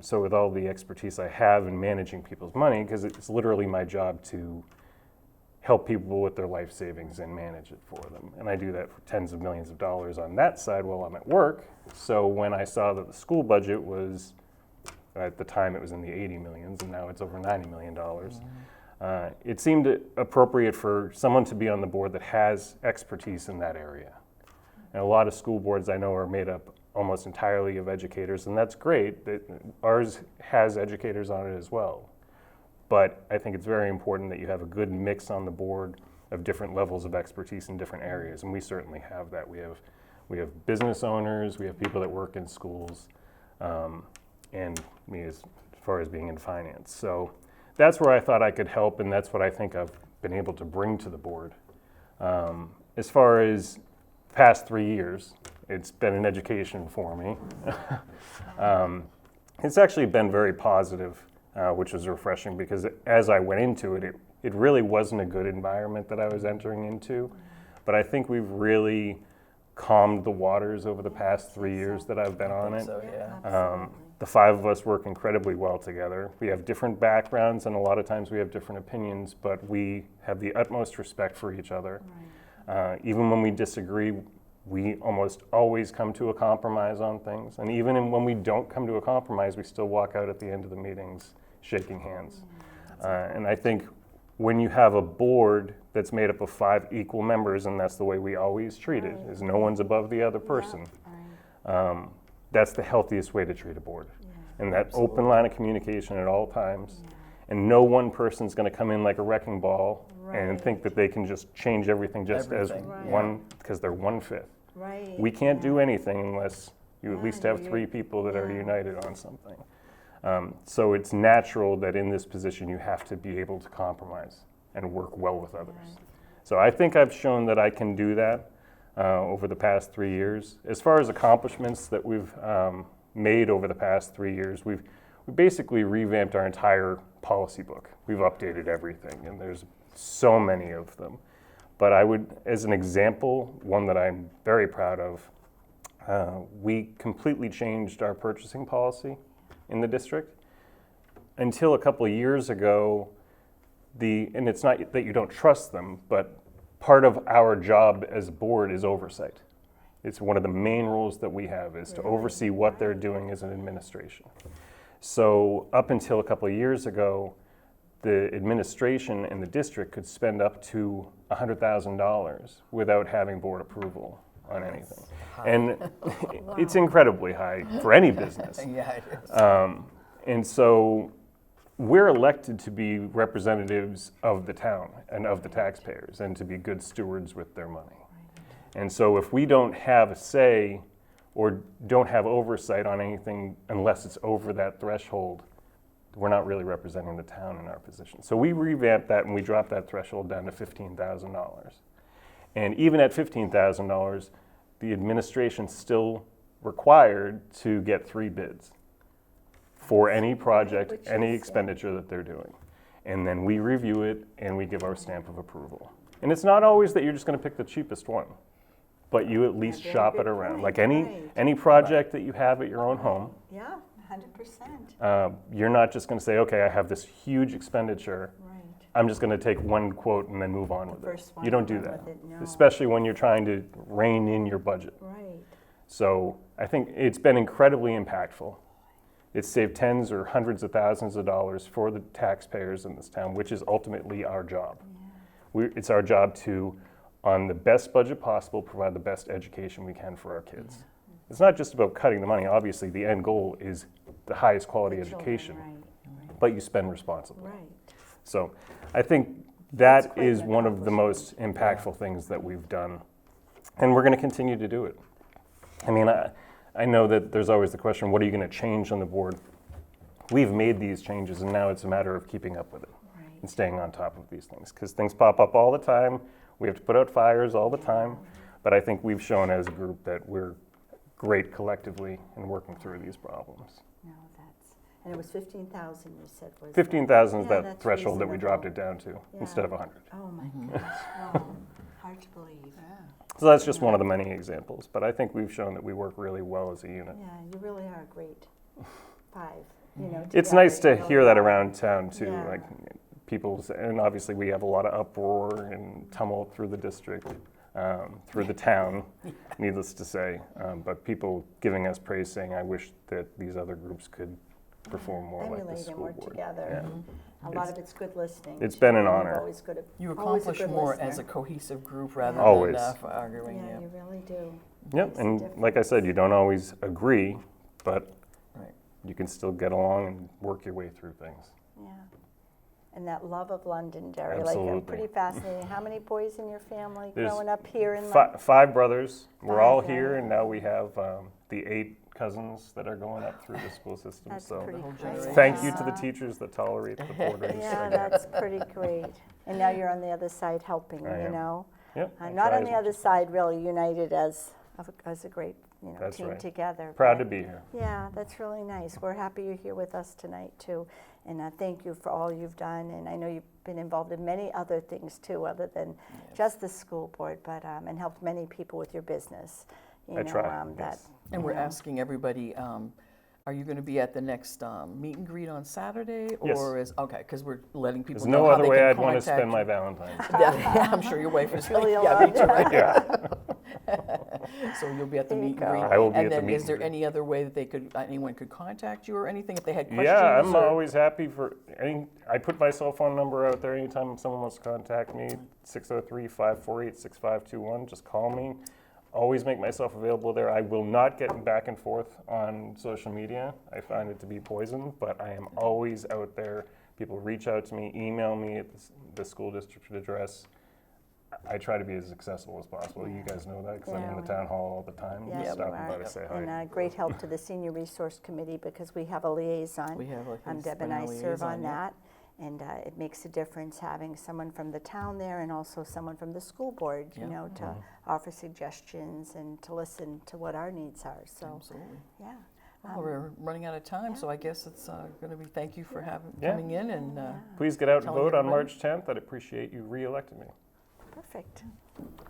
So with all the expertise I have in managing people's money, because it's literally my job to help people with their life savings and manage it for them. And I do that for tens of millions of dollars on that side while I'm at work. So when I saw that the school budget was, at the time it was in the 80 millions, and now it's over $90 million, it seemed appropriate for someone to be on the board that has expertise in that area. And a lot of school boards I know are made up almost entirely of educators, and that's great. Ours has educators on it as well. But I think it's very important that you have a good mix on the board of different levels of expertise in different areas, and we certainly have that. We have business owners, we have people that work in schools, and me as far as being in finance. So that's where I thought I could help, and that's what I think I've been able to bring to the board. As far as past 3 years, it's been an education for me. It's actually been very positive, which was refreshing because as I went into it, it really wasn't a good environment that I was entering into. But I think we've really calmed the waters over the past 3 years that I've been on it. So, yeah. The five of us work incredibly well together. We have different backgrounds, and a lot of times we have different opinions, but we have the utmost respect for each other. Even when we disagree, we almost always come to a compromise on things. And even when we don't come to a compromise, we still walk out at the end of the meetings shaking hands. And I think when you have a board that's made up of 5 equal members, and that's the way we always treat it, is no one's above the other person. That's the healthiest way to treat a board. And that open line of communication at all times. And no one person's going to come in like a wrecking ball and think that they can just change everything just as one, because they're 1/5. We can't do anything unless you at least have 3 people that are united on something. So it's natural that in this position you have to be able to compromise and work well with others. So I think I've shown that I can do that over the past 3 years. As far as accomplishments that we've made over the past 3 years, we basically revamped our entire policy book. We've updated everything, and there's so many of them. But I would, as an example, one that I'm very proud of, we completely changed our purchasing policy in the district. Until a couple of years ago, and it's not that you don't trust them, but part of our job as a board is oversight. It's one of the main rules that we have is to oversee what they're doing as an administration. So up until a couple of years ago, the administration in the district could spend up to $100,000 without having board approval on anything. And it's incredibly high for any business. Yeah, it is. And so we're elected to be representatives of the town and of the taxpayers and to be good stewards with their money. And so if we don't have a say or don't have oversight on anything unless it's over that threshold, we're not really representing the town in our position. So we revamped that and we dropped that threshold down to $15,000. And even at $15,000, the administration's still required to get 3 bids for any project, any expenditure that they're doing. And then we review it and we give our stamp of approval. And it's not always that you're just going to pick the cheapest one, but you at least shop it around. Like any project that you have at your own home, Yeah, 100%. you're not just going to say, okay, I have this huge expenditure. Right. I'm just going to take one quote and then move on with first it. one You don't and do run that, with it, no. especially when you're trying to rein in your budget. Right. So I think it's been incredibly impactful. It's saved tens or hundreds of thousands of dollars for the taxpayers in this town, which is ultimately our job. It's our job to, on the best budget possible, provide the best education we can for our kids. It's not just about cutting the money. Obviously, the end goal is the highest quality The children, education, right. but you spend responsibly. Right. So I think that quite is an one of the most impactful things that we've done, and we're going to continue to do it. I mean, I know that there's always the question, what are you going to change on the board? We've made these changes, and now it's a matter of keeping up with it and staying on top of these things, because things pop up all the time. We have to put out fires all the time, but I think we've shown as a group that we're great collectively in working through these problems. No, and it was 15,000 you said was. 15,000 is Yeah, that that's threshold that we dropped it reasonable. down to Yeah. instead of 100. Oh my gosh, wow, hard to believe. So that's just one of the many examples, but I think we've shown that we work really well as a unit. Yeah, you really are a great 5, you know. It's together, nice to you hear really that are. around town too, Yeah. like people, and obviously we have a lot of uproar and tumult through the district, through the town, needless to say, but people giving us praise saying, I wish that these other groups could perform more like the Emulate and school work board. together. Yeah. A lot of it's good listening. It's been an You're honor. always good at- You always a accomplish good more listener. as a cohesive group rather Always. than for arguing. Yeah, you really do. Yep, Makes a and difference. like I said, you don't always agree, but Right. you can still get along and work your way through things. Yeah. And that love of Londonderry, Absolutely. like pretty fascinating. How many boys in your family There's growing up here in London? 5 brothers. We're all Five, here, right. and now we have the 8 cousins that are going up through the school system. That's So pretty whole great. generation. thank you to the teachers that tolerate the boarders. Yeah, that's pretty great. And now you're on the other side helping, I you am. know? Yep, I Not try on as the much other as side, really united as a great, That's team right. together. Proud But- to be here. Yeah, that's really nice. We're happy you're here with us tonight, too. And thank you for all you've done. And I know you've been involved in many other things, too, other than just the school board, but and helped many people with your business. You I know, try, that, yes. And we're asking everybody, are you going to be at the next meet and greet on Saturday? Yes. Or is, okay, because we're letting people There's know no how other they way can I'd want to contact spend my you. Valentine's. Yeah, I'm sure your wife is Really yeah, me allowed. too, right? Yeah, So you'll be at the There you meet and go. greet. I will be and at the then meet is and there greet. any other way that anyone could contact you or anything if they had questions? yeah, I'm or- always happy for any. I put my cell phone number out there anytime someone wants to contact me. 603-548-6521. Just call me. Always make myself available there. I will not get back and forth on social media. I find it to be poison, but I am always out there. People reach out to me, email me at the school district address. I try to be as accessible as possible. You guys know that because I'm in the town hall all the time. Yeah, Just you stopping by are. to say hi. And great help to the Senior Resource Committee because we have a liaison. We have like Deb and I serve on that. And it makes a difference having someone from the town there and also someone from the school board, you Yeah. know, to offer suggestions and to listen to what our needs are. So, Absolutely. yeah. Well, we're running out of time, so I guess it's going to be thank you for Yeah. coming in and Please get out and telling vote on everybody. March 10th. I'd appreciate you re-electing me. Perfect.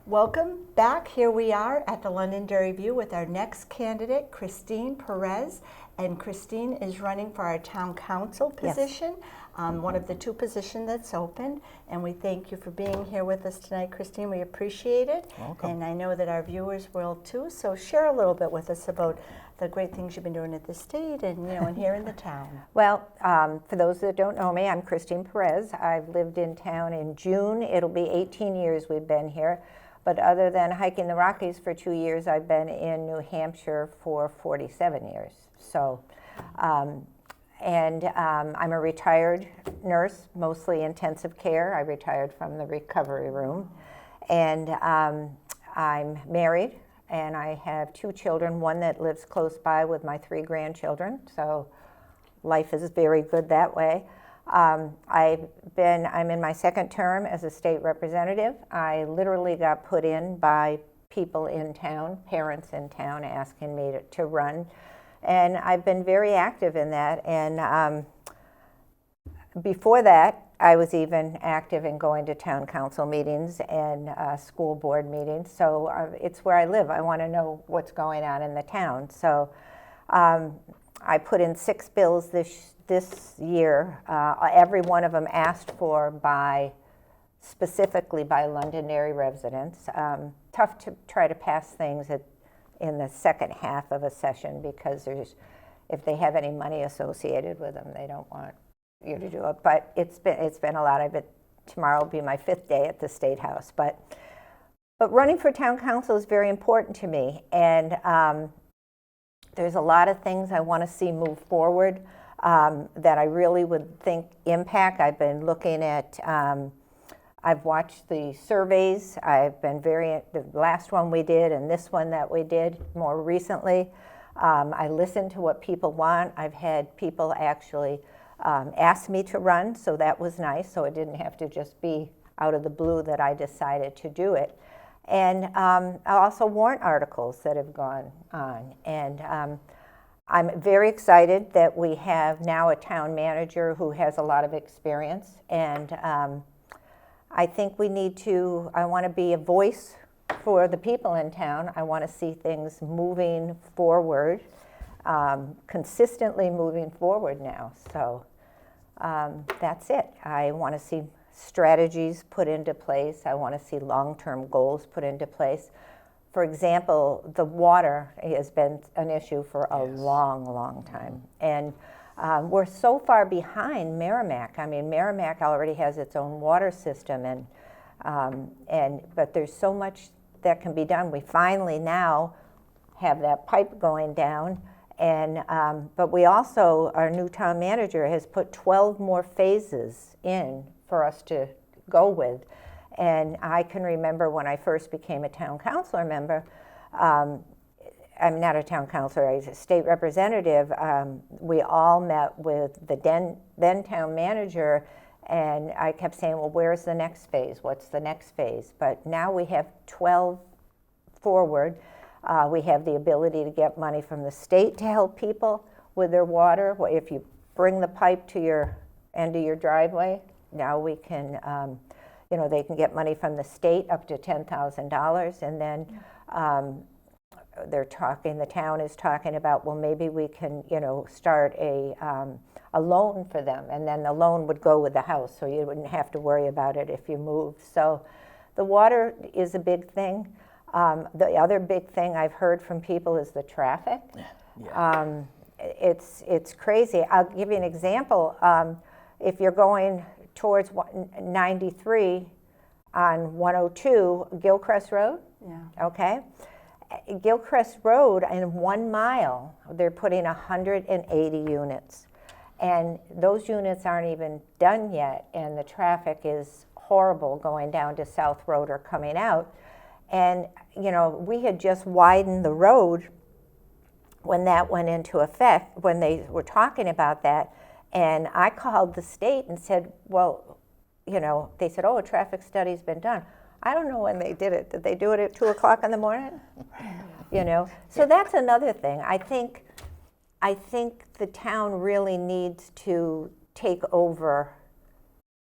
Welcome back. Here we are at the Londonderry View with our next candidate, Kristine Perez. And Kristine is running for our town council position, one of the 2 positions that's open. And we thank you for being here with us tonight, Kristine. We appreciate it. Welcome. And I know that our viewers will too. So share a little bit with us about the great things you've been doing at the state and, you know, and here in the town. Well, for those that don't know me, I'm Kristine Perez. I've lived in town in June. It'll be 18 years we've been here. But other than hiking the Rockies for 2 years, I've been in New Hampshire for 47 years. So, I'm a retired nurse, mostly intensive care. I retired from the recovery room. And I'm married, and I have 2 children, one that lives close by with my 3 grandchildren, so life is very good that way. I'm in my 2nd term as a state representative. I literally got put in by people in town, parents in town, asking me to run. And I've been very active in that. And before that, I was even active in going to town council meetings and school board meetings. So it's where I live. I want to know what's going on in the town. So I put in 6 bills this year. Every one of them asked for specifically by Londonderry residents. Tough to try to pass things in the second half of a session because if they have any money associated with them, they don't want you to do it. But it's been a lot of it. Tomorrow will be my 5th day at the State House. But running for town council is very important to me, and there's a lot of things I want to see move forward that I really would think impact. I've been looking at. I've watched the surveys. I've been the last one we did and this one that we did more recently. I listened to what people want. I've had people actually ask me to run, so that was nice. So it didn't have to just be out of the blue that I decided to do it. And also warrant articles that have gone on. And I'm very excited that we have now a town manager who has a lot of experience. And I think I want to be a voice for the people in town. I want to see things moving forward, consistently moving forward now. So that's it. I want to see strategies put into place. I want to see long-term goals put into place. For example, the water has been an issue for a long, long time. And we're so far behind Merrimack. I mean, Merrimack already has its own water system, but there's so much that can be done. We finally now have that pipe going down, but we also, our new town manager has put 12 more phases in for us to go with. And I can remember when I first became a town councilor member, I'm not a town councilor, I was a state representative. We all met with the then town manager, and I kept saying, well, where's the next phase? What's the next phase? But now we have 12 forward. We have the ability to get money from the state to help people with their water. If you bring the pipe to your end of your driveway, now we can, they can get money from the state up to $10,000, and then the town is talking about, well, maybe we can, start a loan for them, and then the loan would go with the house, so you wouldn't have to worry about it if you moved. So the water is a big thing. The other big thing I've heard from people is the traffic. Yeah. It's crazy. I'll give you an example. If you're going towards 93 on 102, Gilchrist Road, okay? Gilchrist Road, in 1 mile, they're putting 180 units. And those units aren't even done yet, and the traffic is horrible going down to South Road or coming out. And, we had just widened the road when that went into effect, when they were talking about that. And I called the state and said, well, they said, oh, a traffic study's been done. I don't know when they did it. Did they do it at 2 o'clock in the morning? So that's another thing. I think the town really needs to take over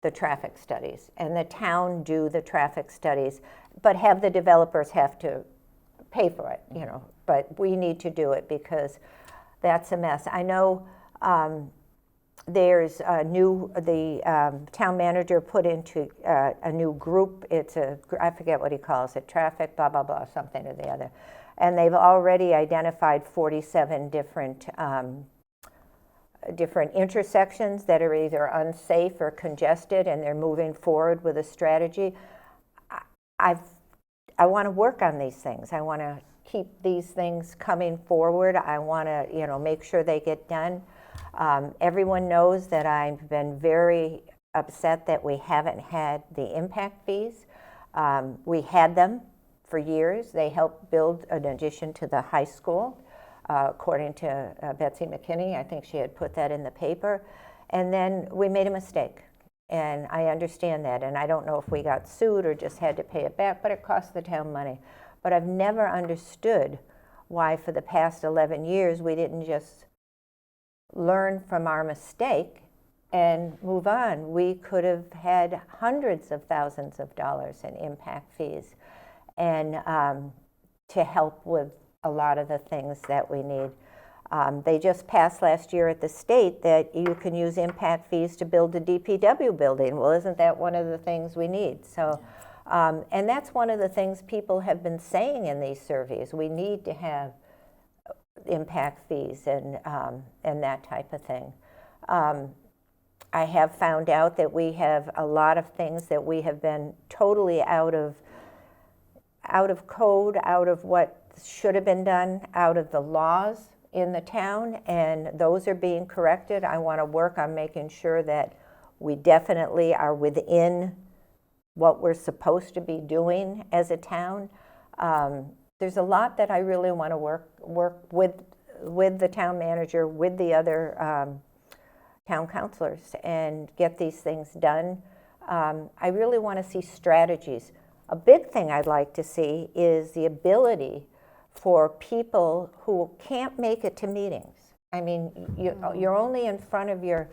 the traffic studies, and the town do the traffic studies, but have the developers have to pay for it, But we need to do it because that's a mess. I know there's the town manager put into a new group. I forget what he calls it, traffic, blah, blah, blah, something or the other. And they've already identified 47 different intersections that are either unsafe or congested, and they're moving forward with a strategy. I want to work on these things. I want to keep these things coming forward. I want to, make sure they get done. Everyone knows that I've been very upset that we haven't had the impact fees. We had them for years. They helped build an addition to the high school, according to Betsy McKinney. I think she had put that in the paper. And then we made a mistake. And I understand that. And I don't know if we got sued or just had to pay it back, but it cost the town money. But I've never understood why for the past 11 years we didn't just learn from our mistake and move on. We could have had hundreds of thousands of dollars in impact fees and to help with a lot of the things that we need. They just passed last year at the state that you can use impact fees to build a DPW building. Well, isn't that one of the things we need? So, and that's one of the things people have been saying in these surveys. We need to have impact fees and that type of thing. I have found out that we have a lot of things that we have been totally out of code, out of what should have been done, out of the laws in the town, and those are being corrected. I want to work on making sure that we definitely are within what we're supposed to be doing as a town. There's a lot that I really want to work with the town manager, with the other town councilors, and get these things done. I really want to see strategies. A big thing I'd like to see is the ability for people who can't make it to meetings. I mean, you're only in front of your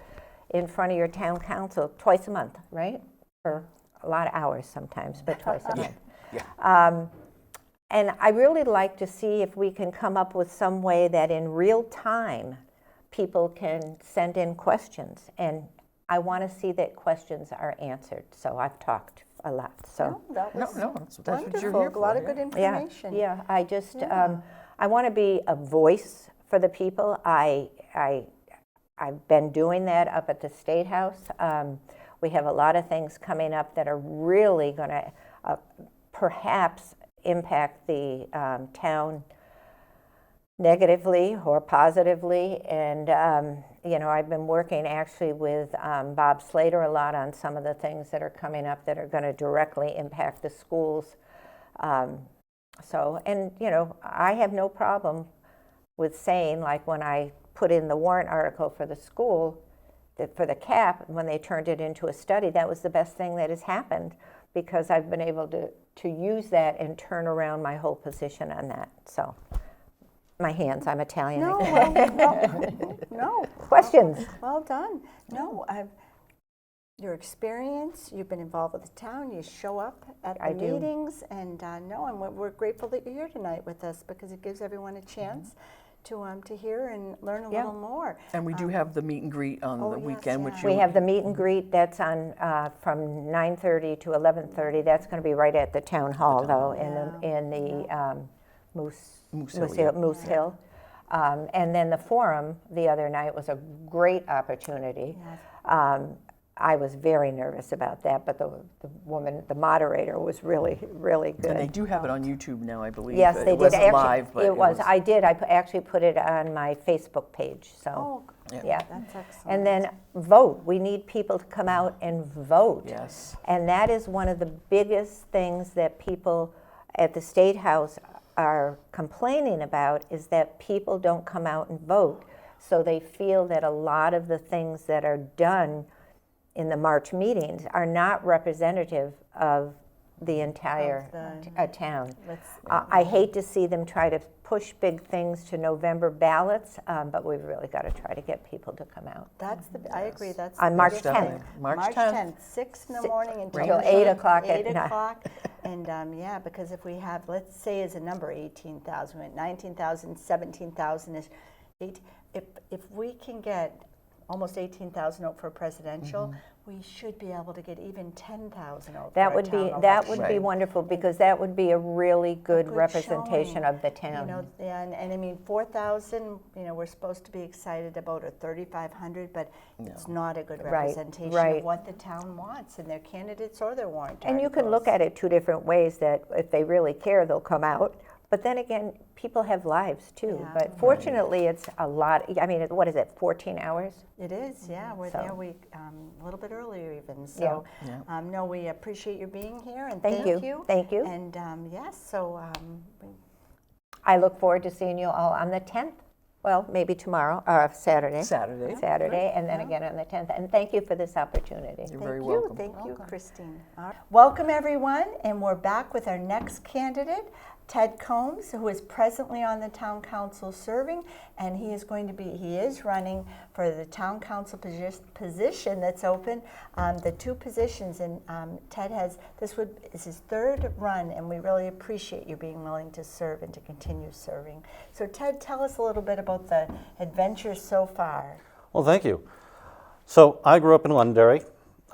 town council twice a month, right? For a lot of hours sometimes, but twice a month. Yeah. And I really like to see if we can come up with some way that in real time people can send in questions, and I want to see that questions are answered. So I've talked a lot. So That was that's wonderful. what you're here A for. lot of good information. yeah. I just I want to be a voice for the people. I've been doing that up at the State House. We have a lot of things coming up that are really going to perhaps impact the town negatively or positively. And, I've been working actually with Bob Slater a lot on some of the things that are coming up that are going to directly impact the schools. I have no problem with saying, like when I put in the warrant article for the school, for the cap, when they turned it into a study, that was the best thing that has happened, because I've been able to use that and turn around my whole position on that. So, my hands, I'm Italian. No, no. Questions? Well done. No, your experience, you've been involved with the town, you show up at the meetings, and and we're grateful that you're here tonight with us, because it gives everyone a chance to hear and learn a little more. And we do have the meet and greet on the weekend, which we have the meet and greet that's on from 9:30 to 11:30. That's going to be right at the town hall, in the Moose Hill. And then the forum the other night was a great opportunity. Yes. I was very nervous about that, but the moderator was really, really good. And they do have it on YouTube now, I believe. Yes, they did. It wasn't actually, live, but it was. I did. I actually put it on my Facebook page. So, yeah. That's excellent. And then vote. We need people to come out and vote. Yes. And that is one of the biggest things that people at the State House are complaining about, is that people don't come out and vote. So they feel that a lot of the things that are done in the March meetings are not representative of the entire town. I hate to see them try to push big things to November ballots, but we've really got to try to get people to come out. I agree. That's on March 10th. March 10th. 6 in the morning until 8 o'clock at night. 8 o'clock. And because if we have, let's say as a number, 18,000, 19,000, 17,000 is 8. If we can get almost 18,000 out for a presidential, we should be able to get even 10,000 out. That would be wonderful, because that would be a really good representation showing of the town. And I mean 4,000. We're supposed to be excited about, or 3,500, but it's not a good representation of what the town wants and their candidates or their warrant articles. And you can look at it two different ways. That if they really care, they'll come out. But then again, people have lives too. Yeah. But fortunately, it's a lot. I mean, what is it, 14 hours? It is, yeah. We're So- there a little bit earlier even. So, Yeah. no, we appreciate you being here and Thank you. Thank you. And yes, so I look forward to seeing you all on the 10th. Well, maybe tomorrow, or Saturday. Saturday. And then again on the 10th. And thank you for this opportunity. You're very thank welcome. you, thank you, Kristine. All right. Welcome everyone, and we're back with our next candidate, Ted Combs, who is presently on the town council serving, and he is running for the town council position that's open, the 2 positions, and Ted is his 3rd run, and we really appreciate you being willing to serve and to continue serving. So Ted, tell us a little bit about the adventures so far. Well, thank you. So I grew up in Londonderry,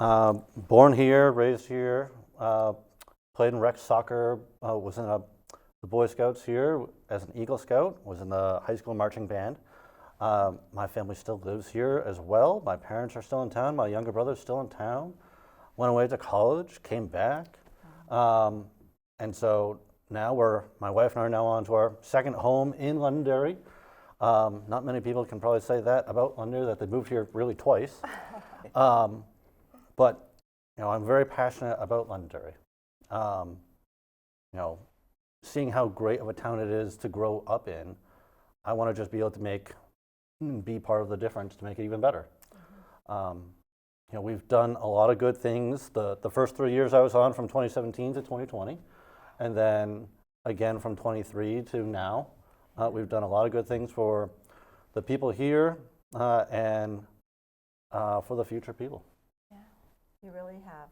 born here, raised here, played in rec soccer, was in the Boy Scouts here as an Eagle Scout, was in the high school marching band. My family still lives here as well. My parents are still in town. My younger brother's still in town. Went away to college, came back. And so now my wife and I are now on to our 2nd home in Londonderry. Not many people can probably say that about Londonderry, that they moved here really twice. But I'm very passionate about Londonderry. Seeing how great of a town it is to grow up in, I want to just be able to be part of the difference to make it even better. We've done a lot of good things. The first 3 years I was on, from 2017 to 2020, and then again from 23 to now, we've done a lot of good things for the people here and for the future people. Yeah, you really have.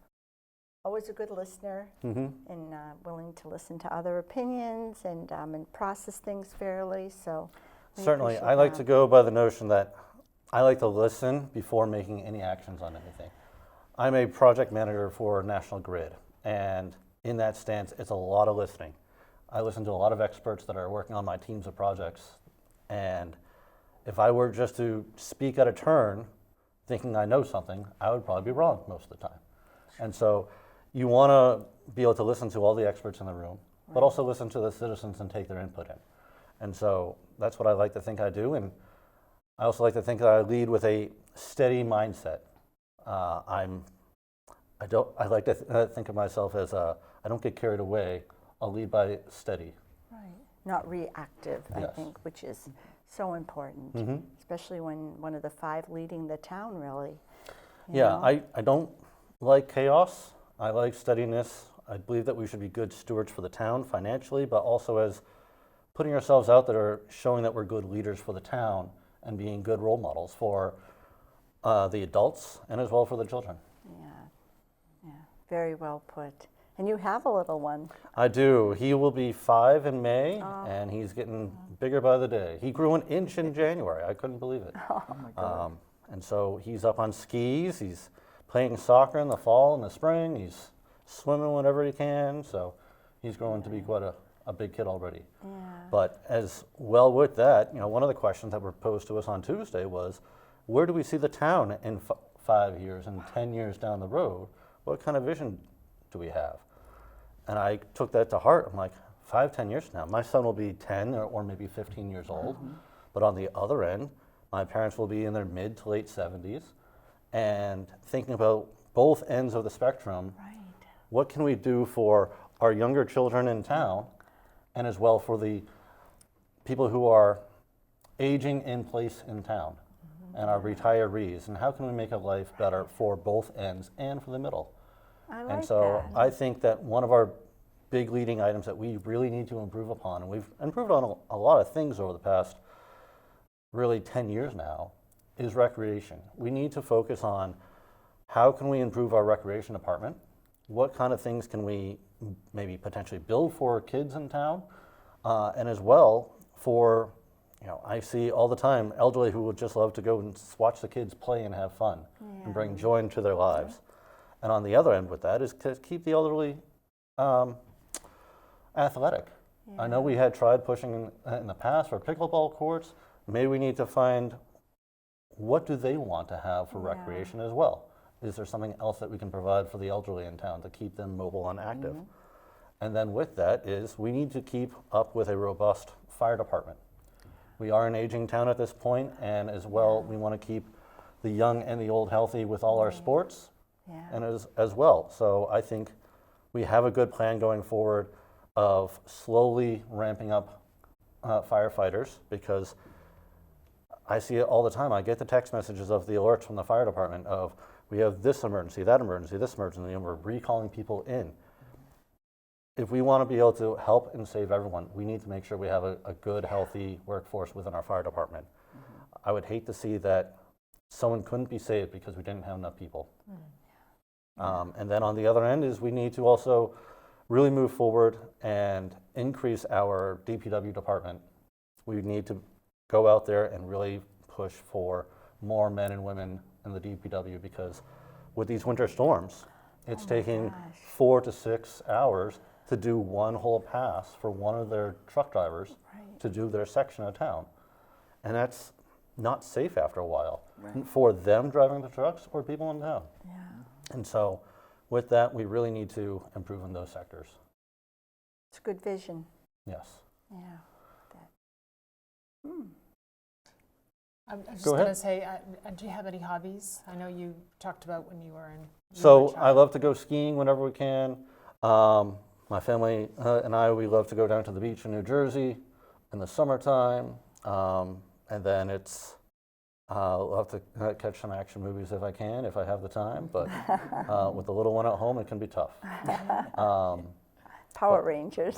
Always a good listener and willing to listen to other opinions and process things fairly. So certainly, I like to go by the notion that I like to listen before making any actions on anything. I'm a project manager for National Grid, and in that stance, it's a lot of listening. I listen to a lot of experts that are working on my teams of projects, and if I were just to speak at a turn, thinking I know something, I would probably be wrong most of the time. And so you want to be able to listen to all the experts in the room, but also listen to the citizens and take their input in. And so that's what I like to think I do. And I also like to think that I lead with a steady mindset. I like to think of myself as I don't get carried away. I'll lead by steady. Right. Not reactive, I Yes. think, which is so important, especially when one of the 5 leading the town, really. You know? I don't like chaos. I like steadiness. I believe that we should be good stewards for the town financially, but also as putting ourselves out there, showing that we're good leaders for the town and being good role models for the adults and as well for the children. Yeah, very well put. And you have a little one. I do. He will be 5 in May, and he's getting bigger by the day. He grew an inch in January. I couldn't believe it. Oh my God. And so he's up on skis. He's playing soccer in the fall and the spring. He's swimming whenever he can. So he's growing to be quite a big kid already. Yeah. But as well with that, one of the questions that were posed to us on Tuesday was, where do we see the town in 5 years and 10 years down the road? What kind of vision do we have? And I took that to heart. I'm like, 5, 10 years from now, my son will be 10 or maybe 15 years old. But on the other end, my parents will be in their mid to late 70s. And thinking about both ends of the spectrum, what can we do for our younger children in town and as well for the people who are aging in place in town and our retirees, and how can we make a life better for both ends and for the middle? I like And so that. I think that one of our big leading items that we really need to improve upon, and we've improved on a lot of things over the past really 10 years now, is recreation. We need to focus on how can we improve our recreation department, what kind of things can we maybe potentially build for kids in town, and as well for, I see all the time elderly who would just love to go and watch the kids play and have fun and bring joy into their lives. And on the other end with that is to keep the elderly athletic. I know we had tried pushing in the past for pickleball courts. Maybe we need to find what do they want to have for recreation as well. Is there something else that we can provide for the elderly in town to keep them mobile and active? And then with that is we need to keep up with a robust fire department. We are an aging town at this point, and as well, we want to keep the young and the old healthy with all our sports, and as well. So I think we have a good plan going forward of slowly ramping up firefighters, because I see it all the time. I get the text messages of the alerts from the fire department of, we have this emergency, that emergency, this emergency, and we're recalling people in. If we want to be able to help and save everyone, we need to make sure we have a good, healthy workforce within our fire department. I would hate to see that someone couldn't be saved because we didn't have enough people. And then on the other end is we need to also really move forward and increase our DPW department. We need to go out there and really push for more men and women in the DPW, because with these winter storms, it's taking 4 to 6 hours to do one whole pass for one of their truck drivers to do their section of town. And that's not safe after a while for them driving the trucks or people in town. And so with that, we really need to improve in those sectors. It's a good vision. Yes. Yeah. I was just Go going to ahead. say, do you have any hobbies? I know you talked about when you were in. So I love to go skiing whenever we can. My family and I, we love to go down to the beach in New Jersey in the summertime. And then it's, I'll love to catch some action movies if I can, if I have the time. But with the little one at home, it can be tough. Power Rangers.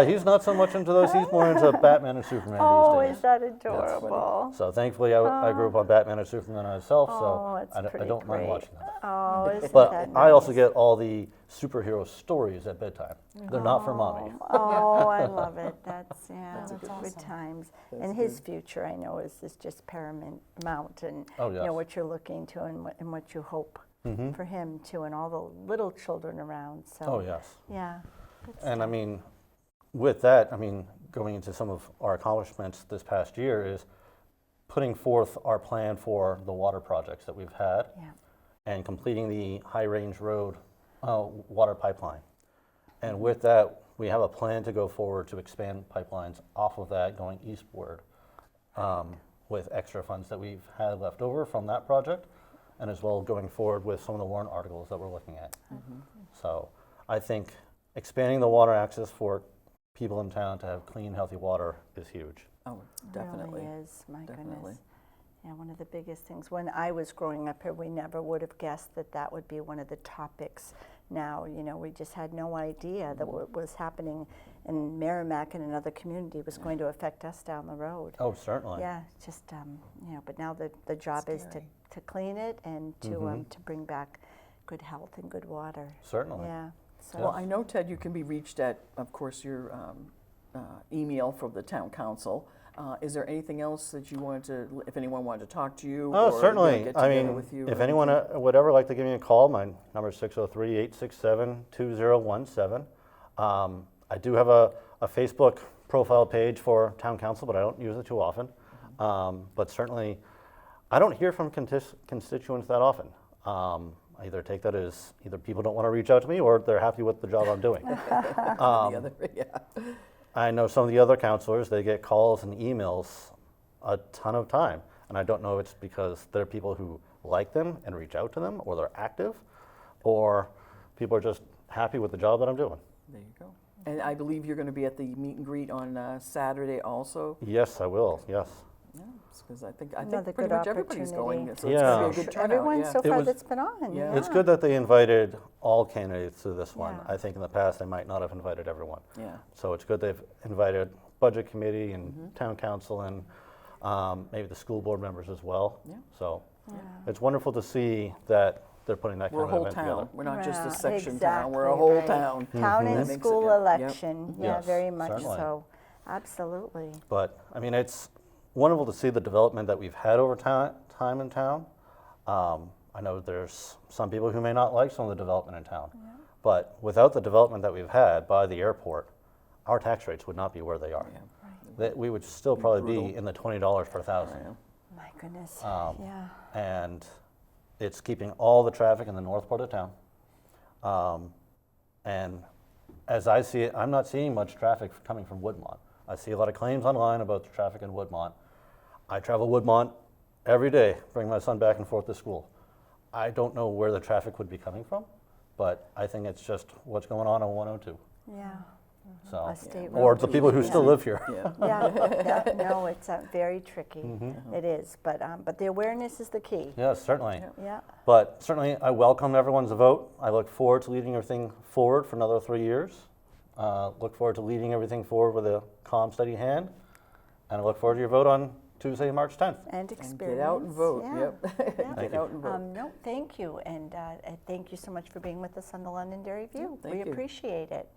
He's not so much into those. He's more into Batman and Superman these days. Is that adorable? So thankfully, I grew up on Batman and Superman myself, so it's I don't mind great. watching that. Oh, isn't But that I also nice? get all the superhero stories at bedtime. They're not for mommy. Oh, I love it. That's good awesome. times. And his future, I know, is just paramount, and Oh, you yes. know what you're looking to and what you hope for him too, and all the little children around. So Oh, yes. yeah. And I mean, with that, I mean, going into some of our accomplishments this past year is putting forth our plan for the water projects that we've had and completing the High Range Road water pipeline. And with that, we have a plan to go forward to expand pipelines off of that going eastward with extra funds that we've had left over from that project, and as well going forward with some of the warrant articles that we're looking at. So I think expanding the water access for people in town to have clean, healthy water is huge. Oh, definitely. It really is, my Definitely. goodness. Yeah, one of the biggest things. When I was growing up here, we never would have guessed that that would be one of the topics. Now, you know, we just had no idea that what was happening in Merrimack and another community was going to affect us down the road. Oh, certainly. Yeah, just, you know, but now the job is to clean it and to bring back good health and good water. Certainly. Yeah. So Well, I know, Ted, you can be reached at, of course, your email from the town council. Is there anything else that you wanted to, if anyone wanted to talk to you? Oh, or certainly. get I together mean, with you if or anyone would ever like to give me a call, my number is 603-867-2017. I do have a Facebook profile page for town council, but I don't use it too often. But certainly, I don't hear from constituents that often. I either take that as either people don't want to reach out to me or they're happy with the job I'm doing. the other, yeah. I know some of the other counselors, they get calls and emails a ton of time. And I don't know if it's because they're people who like them and reach out to them, or they're active, or people are just happy with the job that I'm doing. There you go. And I believe you're going to be at the meet and greet on Saturday also. Yes, I will, yes. Because I think Another pretty good much everybody's going, so Yeah. it's going to be a good turnout. everyone yeah. so It far was- that's been on. Yeah. It's good that they invited all candidates to this one. Yeah. I think in the past they might not have invited everyone. Yeah. So it's good they've invited budget committee and town council and maybe the school board members as well. Yeah. So it's wonderful to see that they're putting that We're a kind of whole event town. together. We're not just a Yeah, section town. We're a exactly whole right. town. Town That and makes it- school yeah. election. Yeah, Yes, very much certainly. so. Absolutely. But I mean, it's wonderful to see the development that we've had over time in town. I know there's some people who may not like some of the development in town, but without the development that we've had by the airport, our tax rates would not be where they are. That we would still probably be brutal. in the $20 per thousand. My goodness. Yeah. And it's keeping all the traffic in the north part of town. And as I see it, I'm not seeing much traffic coming from Woodmont. I see a lot of claims online about the traffic in Woodmont. I travel Woodmont every day, bring my son back and forth to school. I don't know where the traffic would be coming from, but I think it's just what's going on 102. Yeah. So, A state or road. the people who still live here. Yeah, no, it's very tricky. It is, but the awareness is the key. Yes, certainly. Yeah. But certainly, I welcome everyone's vote. I look forward to leading everything forward for another 3 years. Look forward to leading everything forward with a calm, steady hand. And I look forward to your vote on Tuesday, March 10th. And experience. Get out and vote, Yeah. yep. Yeah. Get out and vote. No, thank you, and thank you so much for being with us on the Londonderry View. Thank We you. appreciate it.